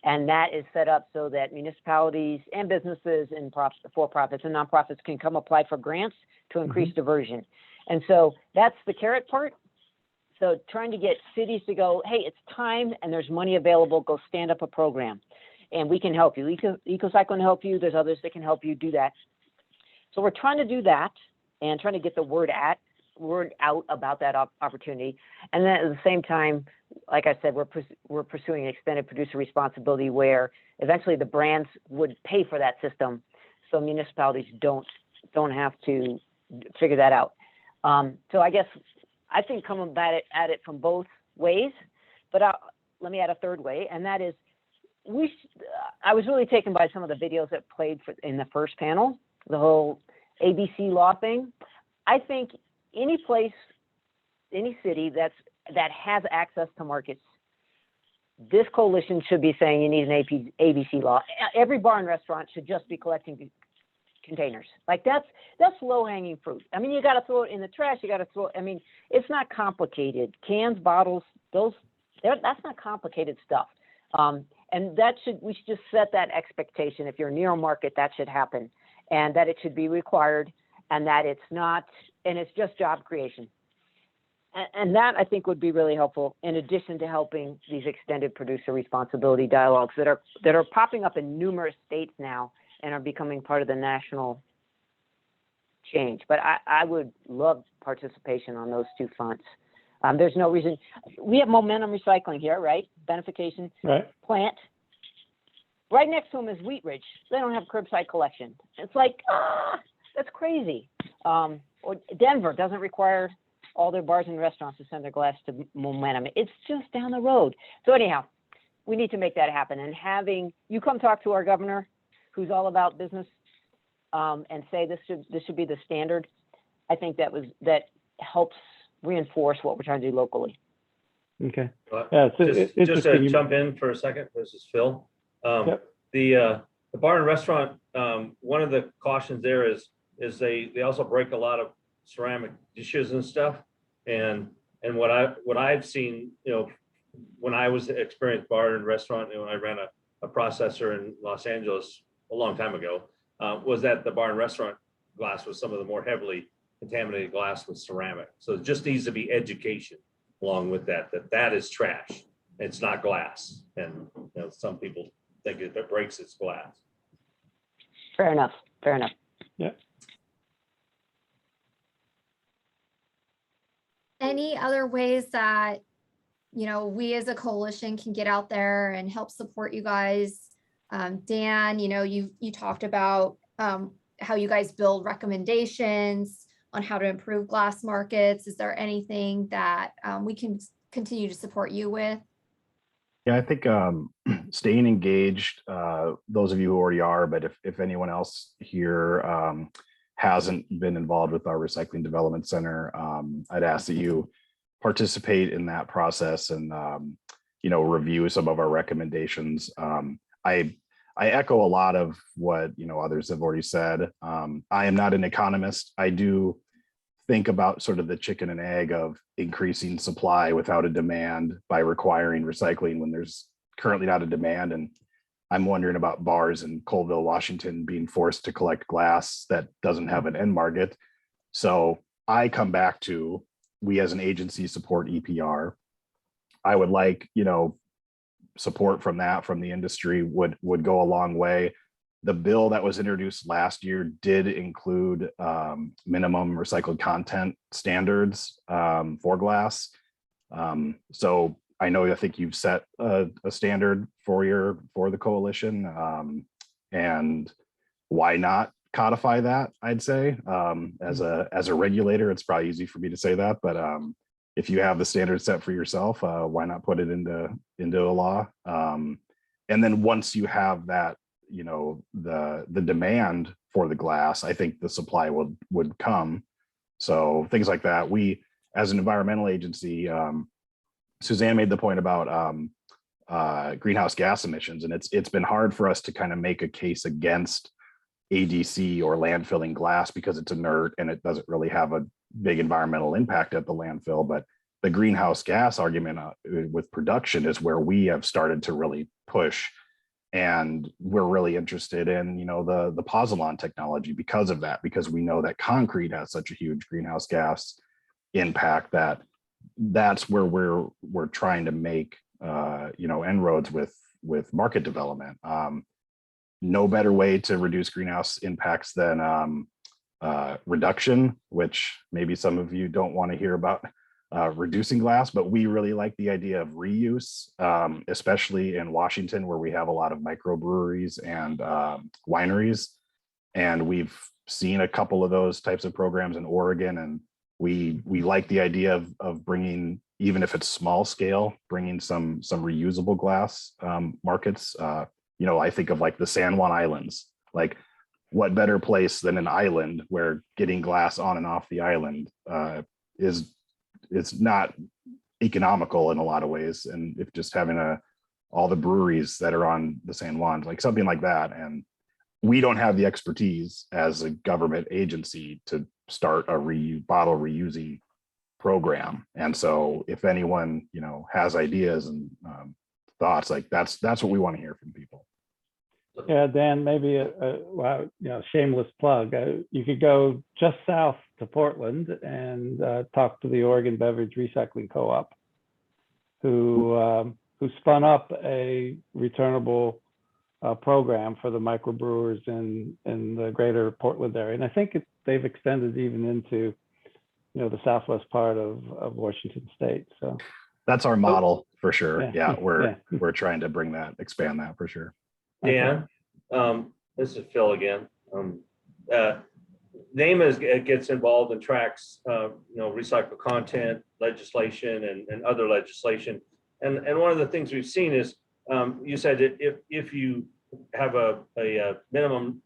And that is set up so that municipalities and businesses and for-profits and nonprofits can come apply for grants to increase diversion. And so that's the carrot part. So trying to get cities to go, hey, it's time and there's money available, go stand up a program and we can help you. EcoCycle can help you. There's others that can help you do that. So we're trying to do that and trying to get the word out about that opportunity. And then at the same time, like I said, we're pursuing extended producer responsibility, where eventually the brands would pay for that system, so municipalities don't have to figure that out. So I guess I think come at it from both ways, but let me add a third way, and that is I was really taken by some of the videos that played in the first panel, the whole ABC law thing. I think any place, any city that has access to markets, this coalition should be saying you need an ABC law. Every bar and restaurant should just be collecting containers. Like that's low hanging fruit. I mean, you got to throw it in the trash. You got to throw it. I mean, it's not complicated. Cans, bottles, that's not complicated stuff. And we should just set that expectation. If you're near a market, that should happen, and that it should be required, and that it's not, and it's just job creation. And that I think would be really helpful, in addition to helping these extended producer responsibility dialogues that are popping up in numerous states now and are becoming part of the national change. But I would love participation on those two fronts. There's no reason. We have Momentum Recycling here, right? Beneficiation plant. Right next to them is Wheat Ridge. They don't have curbside collection. It's like, that's crazy. Or Denver doesn't require all their bars and restaurants to send their glass to Momentum. It's just down the road. So anyhow, we need to make that happen. And having you come talk to our governor, who's all about business, and say this should be the standard, I think that helps reinforce what we're trying to do locally. Okay. Yeah, just to jump in for a second, this is Phil. The bar and restaurant, one of the cautions there is they also break a lot of ceramic dishes and stuff. And what I've seen, when I was experienced bar and restaurant, when I ran a processor in Los Angeles a long time ago, was that the bar and restaurant glass was some of the more heavily contaminated glass with ceramic. So it just needs to be education along with that is trash. It's not glass. And some people think if it breaks, it's glass. Fair enough. Yeah. Any other ways that, we as a coalition can get out there and help support you guys? Dan, you talked about how you guys build recommendations on how to improve glass markets. Is there anything that we can continue to support you with? Yeah, I think staying engaged, those of you who already are, but if anyone else here hasn't been involved with our Recycling Development Center, I'd ask that you participate in that process and, review some of our recommendations. I echo a lot of what, others have already said. I am not an economist. I do think about sort of the chicken and egg of increasing supply without a demand by requiring recycling when there's currently not a demand. And I'm wondering about bars in Colville, Washington being forced to collect glass that doesn't have an end market. So I come back to, we as an agency support EPR. I would like, support from the industry would go a long way. The bill that was introduced last year did include minimum recycled content standards for glass. So I think you've set a standard for the coalition, and why not codify that? I'd say as a regulator, it's probably easy for me to say that, but if you have the standard set for yourself, why not put it into a law? And then once you have that, the demand for the glass, I think the supply would come. So things like that. We, as an environmental agency, Suzanne made the point about greenhouse gas emissions, and it's been hard for us to kind of make a case against ADC or landfilling glass because it's inert and it doesn't really have a big environmental impact at the landfill. But the greenhouse gas argument with production is where we have started to really push. And we're really interested in, the Pozellon technology because of that, because we know that concrete has such a huge greenhouse gas impact that's where we're trying to make, inroads with market development. No better way to reduce greenhouse impacts than reduction, which maybe some of you don't want to hear about reducing glass, but we really like the idea of reuse, especially in Washington, where we have a lot of microbreweries and wineries. And we've seen a couple of those types of programs in Oregon, and we like the idea of bringing, even if it's small scale, bringing some reusable glass markets. I think of like the San Juan Islands. Like, what better place than an island where getting glass on and off the island it's not economical in a lot of ways. And if just having all the breweries that are on the San Juan, like something like that. And we don't have the expertise as a government agency to start a bottle reusing program. And so if anyone, has ideas and thoughts, like that's what we want to hear from people. Yeah, Dan, maybe shameless plug. You could go just south to Portland and talk to the Oregon Beverage Recycling Co-op, who spun up a returnable program for the microbrewers in the greater Portland area, and I think they've extended even into the southwest part of Washington State. So that's our model for sure. Yeah. We're trying to expand that for sure. Dan, this is Phil again. NAMA gets involved and tracks, recycled content legislation and other legislation. And one of the things we've seen is, you said that if you have a minimum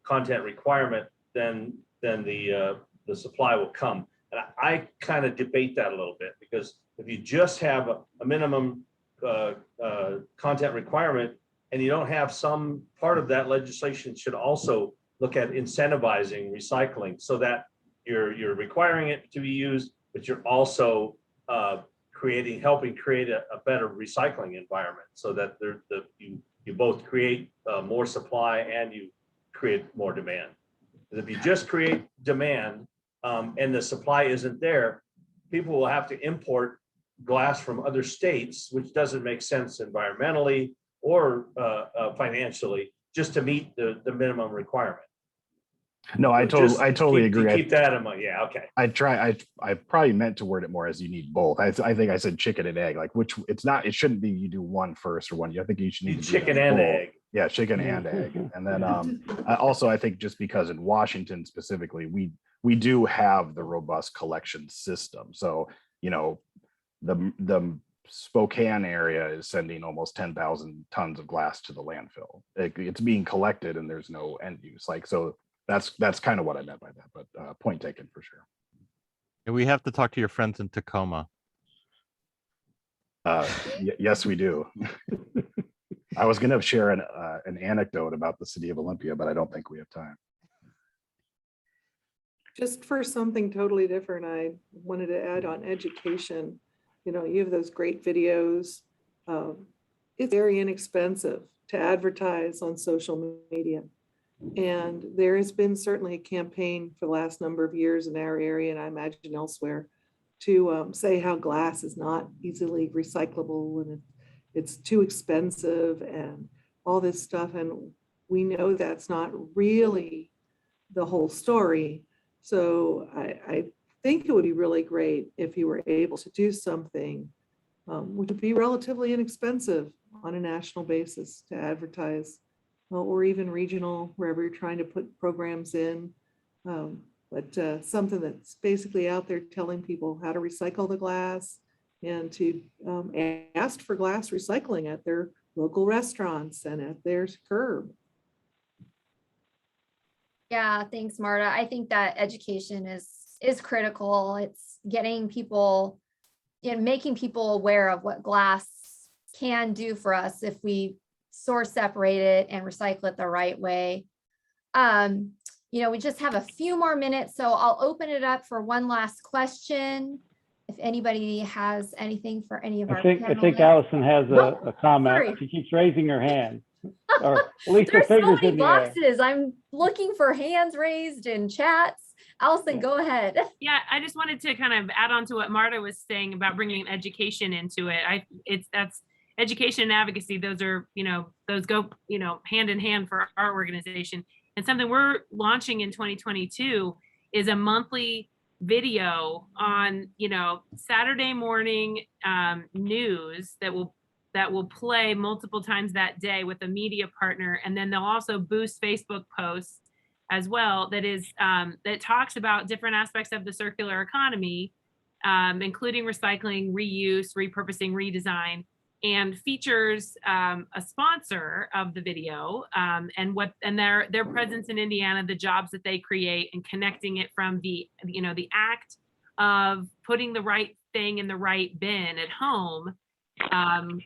content requirement, then the supply will come. And I kind of debate that a little bit, because if you just have a minimum content requirement and you don't have some part of that legislation should also look at incentivizing recycling, so that you're requiring it to be used, but you're also helping create a better recycling environment, so that you both create more supply and you create more demand. Because if you just create demand and the supply isn't there, people will have to import glass from other states, which doesn't make sense environmentally or financially, just to meet the minimum requirement. No, I totally agree. Keep that in mind. Yeah, okay. I probably meant to word it more as you need both. I think I said chicken and egg, like it shouldn't be you do one first or one. I think you should need chicken and egg. Yeah, chicken and egg. And then also I think just because in Washington specifically, we do have the robust collection system. So, the Spokane area is sending almost 10,000 tons of glass to the landfill. It's being collected and there's no end use. Like, so that's kind of what I meant by that, but point taken for sure. And we have to talk to your friends in Tacoma. Yes, we do. I was going to share an anecdote about the city of Olympia, but I don't think we have time. Just for something totally different, I wanted to add on education. You know, you have those great videos. It's very inexpensive to advertise on social media. And there has been certainly a campaign for the last number of years in our area, and I imagine elsewhere, to say how glass is not easily recyclable and it's too expensive and all this stuff. And we know that's not really the whole story. So I think it would be really great if you were able to do something which would be relatively inexpensive on a national basis to advertise, or even regional, wherever you're trying to put programs in. But something that's basically out there telling people how to recycle the glass and to ask for glass recycling at their local restaurants and at their curb. Yeah, thanks, Marta. I think that education is critical. It's getting people, making people aware of what glass can do for us if we source separate it and recycle it the right way. We just have a few more minutes, so I'll open it up for one last question. If anybody has anything for any of our I think panelists. Allison has a comment. sorry. She keeps raising her hand, or at least her There's so fingers many in the air. boxes. I'm looking for hands raised in chats. Allison, go ahead. Yeah, I just wanted to kind of add on to what Marta was saying about bringing education into it. That's education and advocacy. Those are, those go, hand in hand for our organization. And something we're launching in 2022 is a monthly video on, Saturday morning news that will play multiple times that day with a media partner. And then they'll also boost Facebook posts as well that talks about different aspects of the circular economy, including recycling, reuse, repurposing, redesign, and features a sponsor of the video and their presence in Indiana, the jobs that they create, and connecting it from the act of putting the right thing in the right bin at home,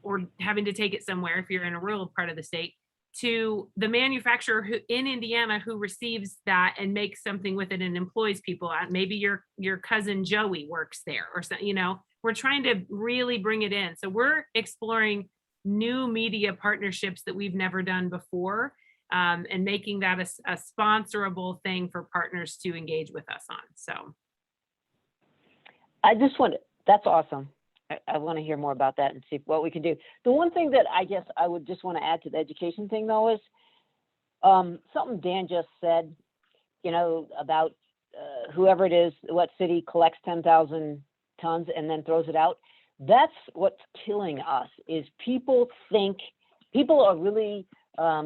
or having to take it somewhere if you're in a rural part of the state, to the manufacturer who in Indiana who receives that and makes something with it and employs people. Maybe your cousin Joey works there, or so, we're trying to really bring it in. So we're exploring new media partnerships that we've never done before, and making that a sponsorable thing for partners to engage with us on. So that's awesome. I want to hear more about that and see what we can do. The one thing that I guess I would just want to add to the education thing, though, is something Dan just said, about whoever it is, what city collects 10,000 tons and then throws it out. That's what's killing us, is people are really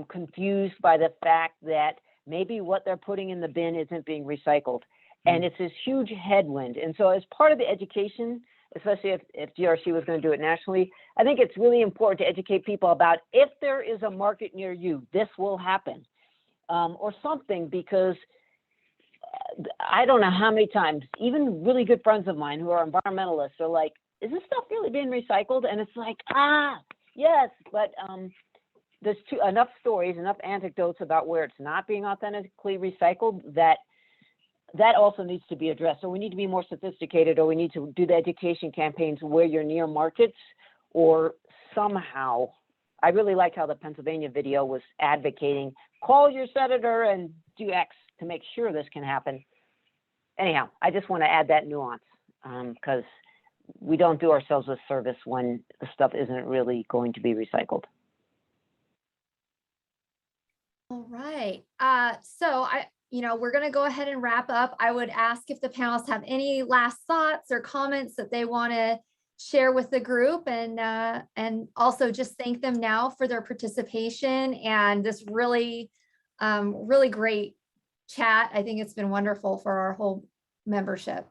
confused by the fact that maybe what they're putting in the bin isn't being recycled. And it's this huge headwind. And so as part of the education, especially if GRC was going to do it nationally, I think it's really important to educate people about, if there is a market near you, this will happen, or something, because I don't know how many times, even really good friends of mine who are environmentalists are like, is this stuff really being recycled? And it's like, yes, but there's enough stories, enough anecdotes about where it's not being authentically recycled that also needs to be addressed. So we need to be more sophisticated, or we need to do the education campaigns where you're near markets, or somehow. I really liked how the Pennsylvania video was advocating, call your senator and do X to make sure this can happen. Anyhow, I just want to add that nuance, because we don't do ourselves a service when the stuff isn't really going to be recycled. All right. So we're going to go ahead and wrap up. I would ask if the panelists have any last thoughts or comments that they want to share with the group, and also just thank them now for their participation and this really, really great chat. I think it's been wonderful for our whole membership.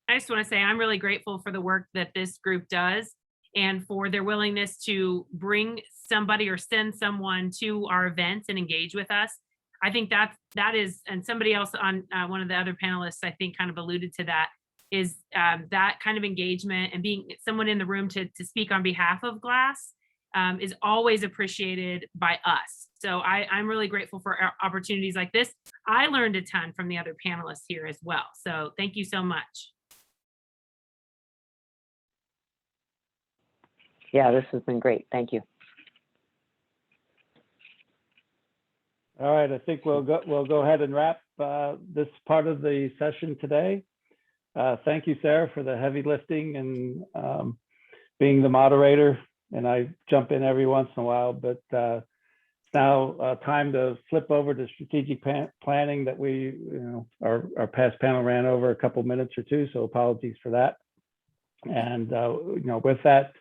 I I just want to say I'm really grateful for the work that this group does and for their willingness to bring somebody or send someone to our events and engage with us. I think that is, and somebody else on one of the other panelists, I think kind of alluded to that, is that kind of engagement and being someone in the room to speak on behalf of Glass is always appreciated by us. So I'm really grateful for opportunities like this. I learned a ton from the other panelists here as well. So thank you so much. Yeah, this has been great. Thank you. All right, I think we'll go ahead and wrap this part of the session today. Thank you, Sarah, for the heavy lifting and being the moderator. And I jump in every once in a while, but it's now time to flip over to strategic planning that we, our past panel ran over a couple minutes or two, so apologies for that. And with that,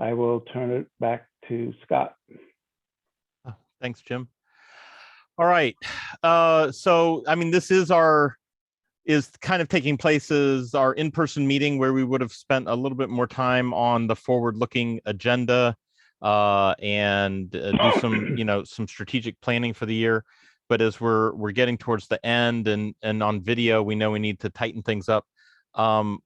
I will turn it back to Scott. Oh, thanks, Jim. All right. So, I mean, this is kind of taking place as our in-person meeting where we would have spent a little bit more time on the forward-looking agenda and do some, some strategic planning for the year. But as we're getting towards the end and on video, we know we need to tighten things up.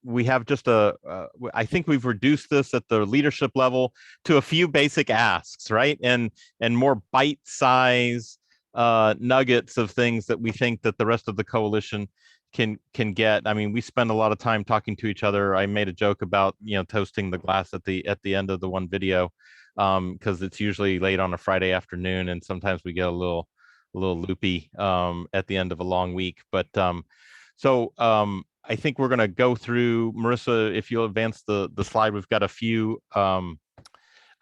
We have just I think we've reduced this at the leadership level to a few basic asks, right? And more bite-size nuggets of things that we think that the rest of the coalition can get. I mean, we spend a lot of time talking to each other. I made a joke about, toasting the glass at the end of the one video, because it's usually late on a Friday afternoon, and sometimes we get a little loopy at the end of a long week. But I think we're going to go through, Marissa, if you'll advance the slide. We've got a few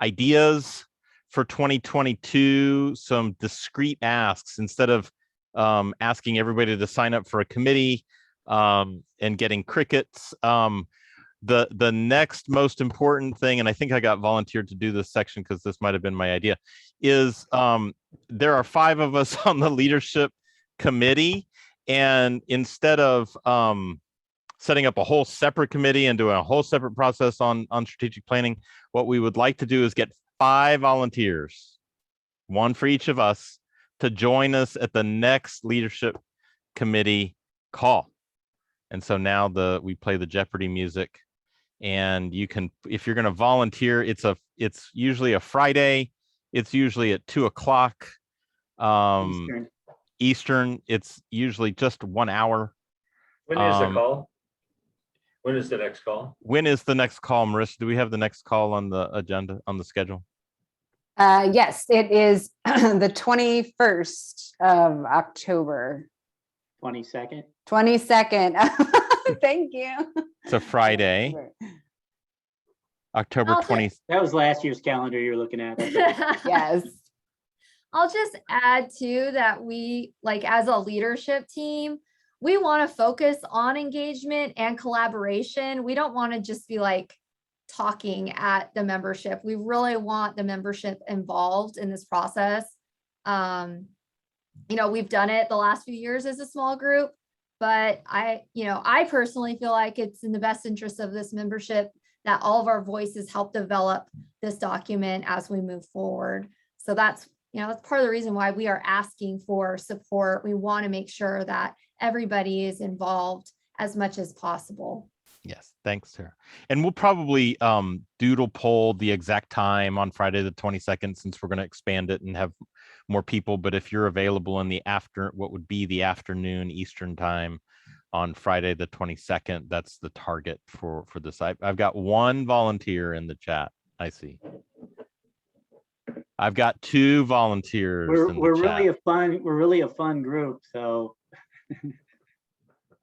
ideas for 2022, some discrete asks. Instead of asking everybody to sign up for a committee and getting crickets, the next most important thing, and I think I got volunteered to do this section because this might have been my idea, is there are 5 of us on the leadership committee, and instead of setting up a whole separate committee and doing a whole separate process on strategic planning, what we would like to do is get 5 volunteers, 1 for each of us, to join us at the next leadership committee call. And so now we play the Jeopardy music, and you can, if you're going to volunteer, it's usually a Friday. It's usually at 2 o'clock Eastern. It's usually just 1 hour. When is the call? When is the next call? When is the next call, Marissa? Do we have the next call on the agenda, on the schedule? Yes, it is the 21st of October. 22nd. 22nd. Thank you. It's a Friday. October 20th. That was last year's calendar you're looking at. Yes. I'll just add too that we, like, as a leadership team, we want to focus on engagement and collaboration. We don't want to just be like talking at the membership. We really want the membership involved in this process. We've done it the last few years as a small group, but I personally feel like it's in the best interest of this membership that all of our voices help develop this document as we move forward. So that's part of the reason why we are asking for support. We want to make sure that everybody is involved as much as possible. Yes, thanks, Sarah. And we'll probably doodle poll the exact time on Friday the 22nd, since we're going to expand it and have more people. But if you're available in what would be the afternoon Eastern time on Friday the 22nd, that's the target for this. I've got 1 volunteer in the chat. I see. I've got 2 volunteers. We're really a fun group. So.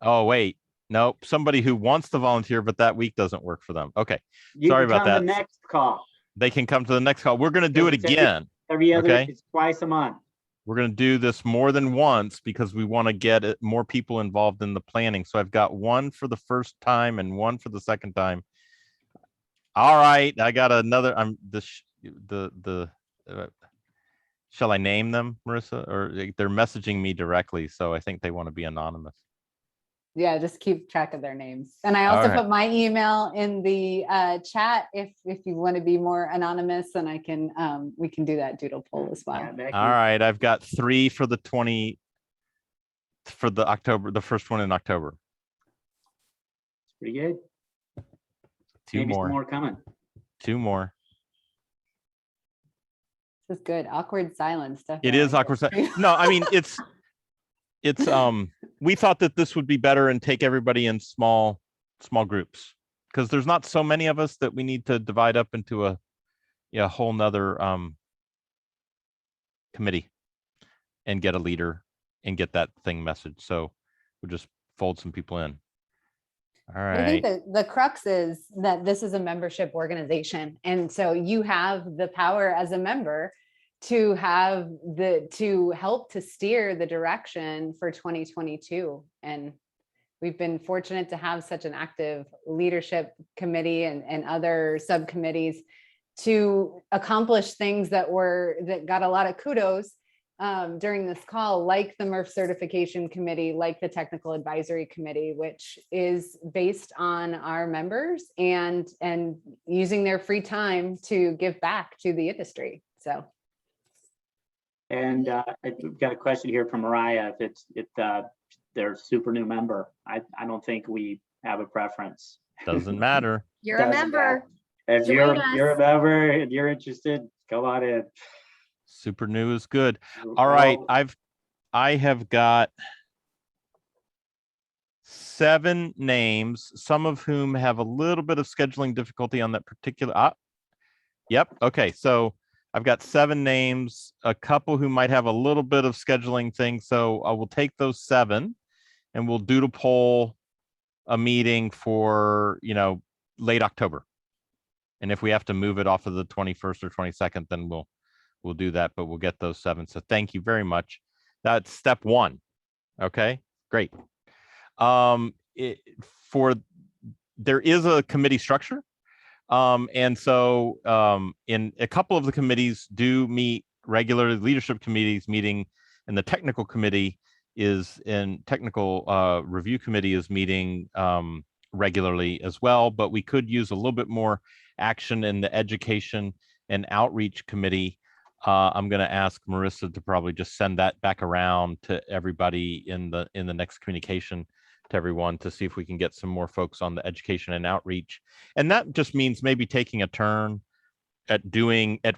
Oh, wait. Nope. Somebody who wants to volunteer, but that week doesn't work for them. Okay. Sorry about that. The next call. They can come to the next call. We're going to do it again. Every other, okay? It's twice a month. We're going to do this more than once because we want to get more people involved in the planning. So I've got 1 for the first time and 1 for the second time. All right. I got another. Shall I name them, Marissa? Or they're messaging me directly, so I think they want to be anonymous. yeah, just keep track of their names. And I also Alright. put my email in the chat if you want to be more anonymous, and I can we can do that doodle poll as well. Yeah, Becky. All right, I've got 3 for the 20 for the October, the first one in October. Pretty good. 2 Maybe some more. more coming. 2 more. This is good. Awkward silence. It is awkward. No, I mean it's we thought that this would be better and take everybody in small groups, because there's not so many of us that we need to divide up into a whole nother committee and get a leader and get that thing messaged. So we'll just fold some people in. All I think right. that the crux is that this is a membership organization. And so you have the power as a member to help to steer the direction for 2022. And we've been fortunate to have such an active leadership committee and other subcommittees to accomplish things that got a lot of kudos during this call, like the MRF certification committee, like the technical advisory committee, which is based on our members and using their free time to give back to the industry. So. And I've got a question here from Mariah. If they're a super new member, I don't think we have a preference. Doesn't matter. You're a member. If Join you're us. a member and you're interested, come on in. Super new is good. All right, I have got 7 names, some of whom have a little bit of scheduling difficulty on that particular. Yep. Okay, so I've got 7 names, a couple who might have a little bit of scheduling thing. So I will take those 7 and we'll doodle poll a meeting for, late October. And if we have to move it off of the 21st or 22nd, then we'll do that, but we'll get those 7. So thank you very much. That's step 1. Okay, great. There is a committee structure. And so in a couple of the committees do meet regularly, leadership committees meeting, and the technical committee technical review committee is meeting regularly as well, but we could use a little bit more action in the education and outreach committee. I'm going to ask Marissa to probably just send that back around to everybody in the next communication to everyone to see if we can get some more folks on the education and outreach. And that just means maybe taking a turn at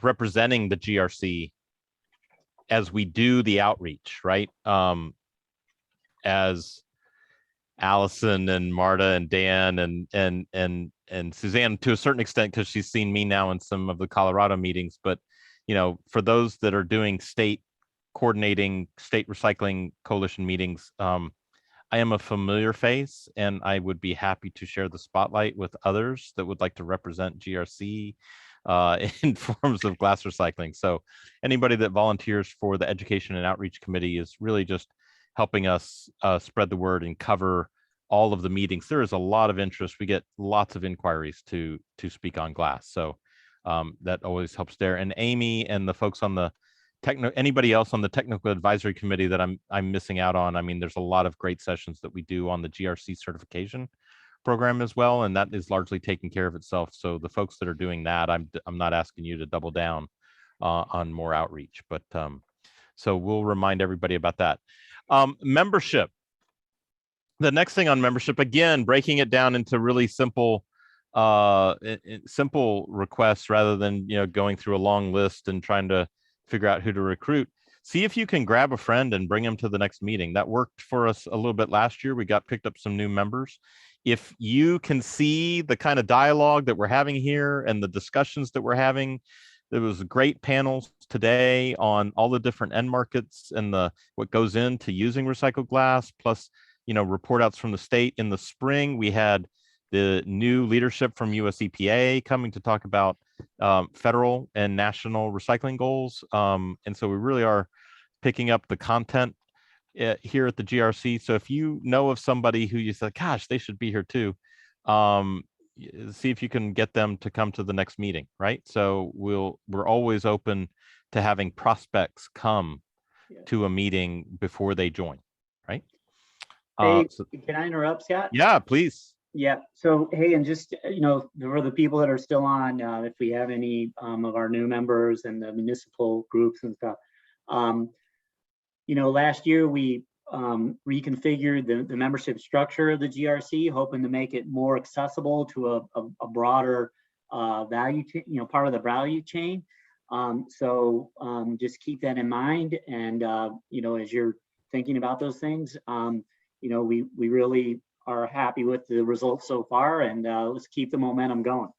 representing the GRC as we do the outreach, right? As Allison and Marta and Dan and Suzanne to a certain extent, because she's seen me now in some of the Colorado meetings, but for those that are doing coordinating state recycling coalition meetings, I am a familiar face, and I would be happy to share the spotlight with others that would like to represent GRC in forms of glass recycling. So anybody that volunteers for the Education and Outreach Committee is really just helping us spread the word and cover all of the meetings. There is a lot of interest. We get lots of inquiries to speak on glass. So that always helps there. And Amy and the folks on the anybody else on the technical advisory committee that I'm missing out on. I mean, there's a lot of great sessions that we do on the GRC certification program as well, and that is largely taking care of itself. So the folks that are doing that, I'm not asking you to double down on more outreach, but so we'll remind everybody about that. Membership. The next thing on membership, again, breaking it down into really simple requests rather than going through a long list and trying to figure out who to recruit. See if you can grab a friend and bring them to the next meeting. That worked for us a little bit last year. We picked up some new members. If you can see the kind of dialogue that we're having here and the discussions that we're having, there was great panels today on all the different end markets and what goes into using recycled glass, plus report outs from the state. In the spring, we had the new leadership from US EPA coming to talk about federal and national recycling goals. And so we really are picking up the content here at the GRC. So if you know of somebody who you said, gosh, they should be here too, see if you can get them to come to the next meeting, right? So we're always open to having prospects come to a meeting before they join, right? Hey, So, can I interrupt, Scott? yeah, please. Yeah, so, hey, and just, for the people that are still on, if we have any of our new members and the municipal groups and stuff. Last year we reconfigured the membership structure of the GRC, hoping to make it more accessible to a broader value, part of the value chain. So just keep that in mind. And, as you're thinking about those things, we really are happy with the results so far, and let's keep the momentum going.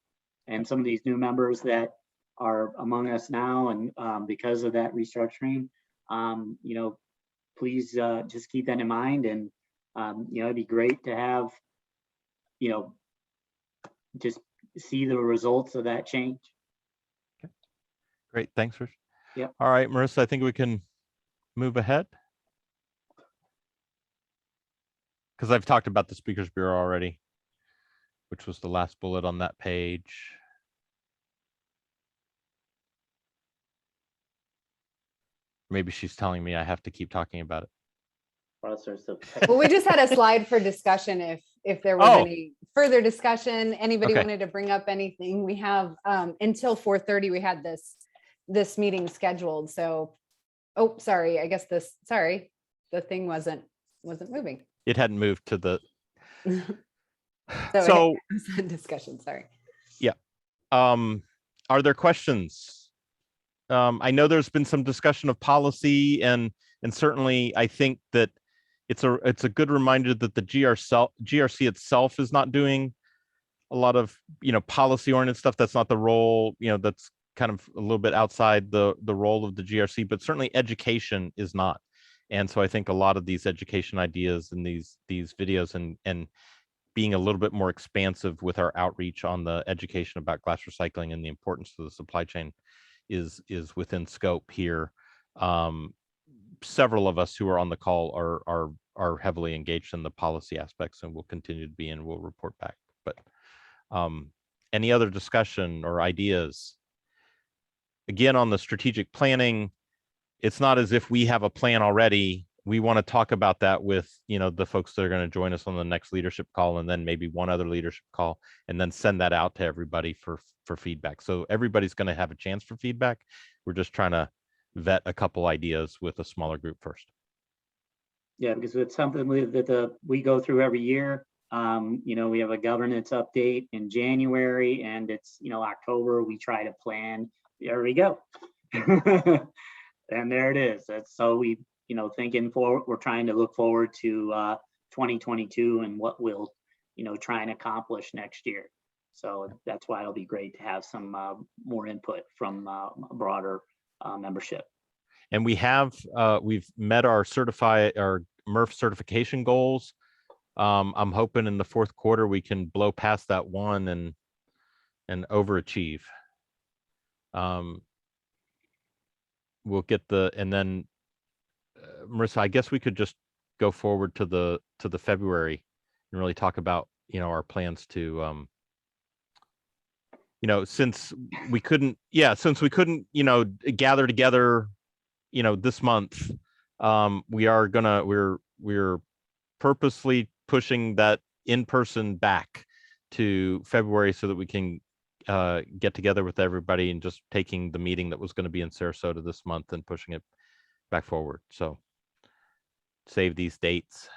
And some of these new members that are among us now, and because of that restructuring, please just keep that in mind. And it'd be great to have, just see the results of that change. Great, thanks, Rich. Yeah. All right, Marissa, I think we can move ahead. Because I've talked about the Speakers Bureau already, which was the last bullet on that page. Maybe she's telling me I have to keep talking about it. Well, we just had a slide for discussion. If there was Oh. any further discussion, anybody Okay. wanted to bring up anything, we have until 4:30. We had this meeting scheduled. So, oh, sorry. I guess the thing wasn't moving. It hadn't moved to the. So discussion. Sorry. Are there questions? I know there's been some discussion of policy, and certainly I think that it's a good reminder that the GRC itself is not doing a lot of policy oriented stuff. That's not the role. That's kind of a little bit outside the role of the GRC, but certainly education is not. And so I think a lot of these education ideas and these videos and being a little bit more expansive with our outreach on the education about glass recycling and the importance of the supply chain is within scope here. Several of us who are on the call are heavily engaged in the policy aspects and will continue to be, and we'll report back. But any other discussion or ideas? Again, on the strategic planning, it's not as if we have a plan already. We want to talk about that with the folks that are going to join us on the next leadership call, and then maybe one other leadership call, and then send that out to everybody for feedback. So everybody's going to have a chance for feedback. We're just trying to vet a couple ideas with a smaller group first. Yeah, because it's something that we go through every year. We have a governance update in January, and it's October. We try to plan. There we go. And there it is. That's so we thinking forward. We're trying to look forward to 2022 and what we'll try and accomplish next year. So that's why it'll be great to have some more input from a broader membership. And we've met our MRF certification goals. I'm hoping in the fourth quarter we can blow past that one and overachieve. We'll get and then Marissa, I guess we could just go forward to the February and really talk about our plans to since we couldn't gather together this month, we're purposely pushing that in-person back to February so that we can get together with everybody, and just taking the meeting that was going to be in Sarasota this month and pushing it back forward. So save these dates,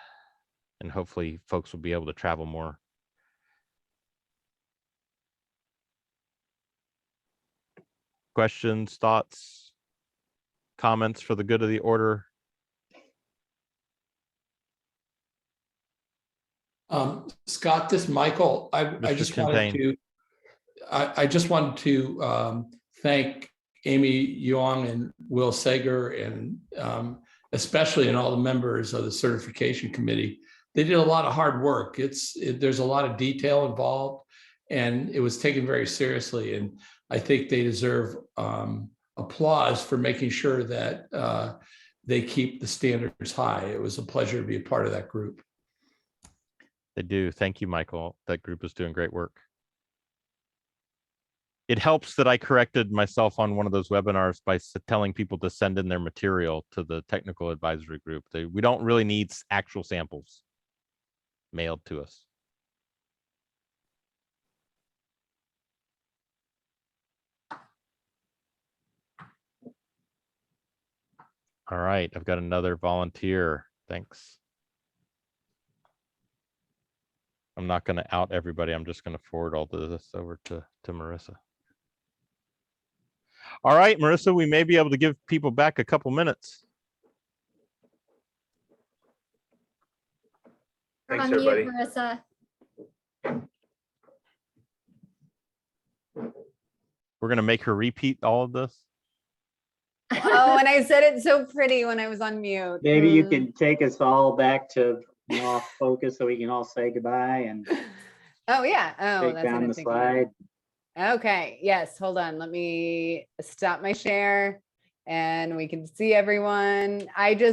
and hopefully folks will be able to travel more. Questions, thoughts, comments for the good of the order? Scott, this is Michael. I Mr. just Champagne. wanted to thank Amy Yong and Will Sager, and especially and all the members of the certification committee. They did a lot of hard work. There's a lot of detail involved, and it was taken very seriously. And I think they deserve applause for making sure that they keep the standards high. It was a pleasure to be a part of that group. They do. Thank you, Michael. That group is doing great work. It helps that I corrected myself on one of those webinars by telling people to send in their material to the technical advisory group. We don't really need actual samples. mailed to us. All right, I've got another volunteer. Thanks. I'm not going to out everybody. I'm just going to forward all of this over to Marissa. All right, Marissa, we may be able to give people back a couple minutes. You're Thanks, on mute, everybody. Marissa. We're going to make her repeat all of this. Oh, and I said it so pretty when I was on mute. Maybe you can take us all back to off focus so we can all say goodbye and Oh, yeah. Oh, take that's what down I'm the thinking. slide. Okay, yes, hold on. Let me stop my share and we can see everyone.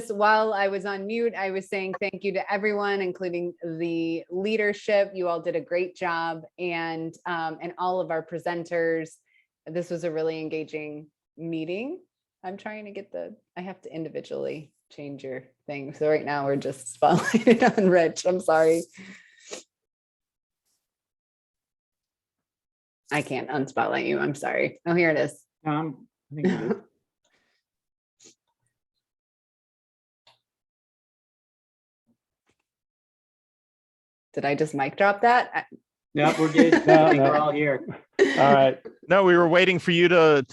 While I was on mute, I was saying thank you to everyone, including the leadership. You all did a great job, and all of our presenters. This was a really engaging meeting. I'm trying to get I have to individually change your thing. So right now we're just spotlighted on Rich. I'm sorry. I can't unspotlight you. I'm sorry. Oh, here it is. I think we're good. Did I just mic drop that? Yep, we're good. No, I think no. we're all here. All right. No, we were waiting for you to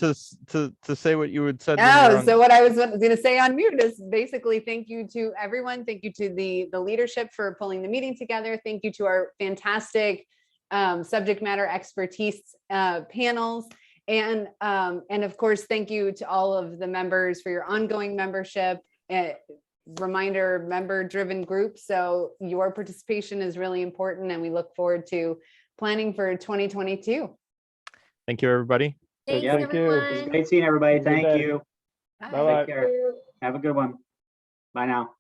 say what you had said. when you were Oh, on- so what I was going to say on mute is basically thank you to everyone. Thank you to the leadership for pulling the meeting together. Thank you to our fantastic subject matter expertise panels. And of course, thank you to all of the members for your ongoing membership. Reminder, member-driven group. So your participation is really important, and we look forward to planning for 2022. Thank you, everybody. Thanks, Yeah. Thank you. It's everyone. great seeing everybody. Have a good Thank day. you. Bye-bye. Take care. Have a good one. Bye now.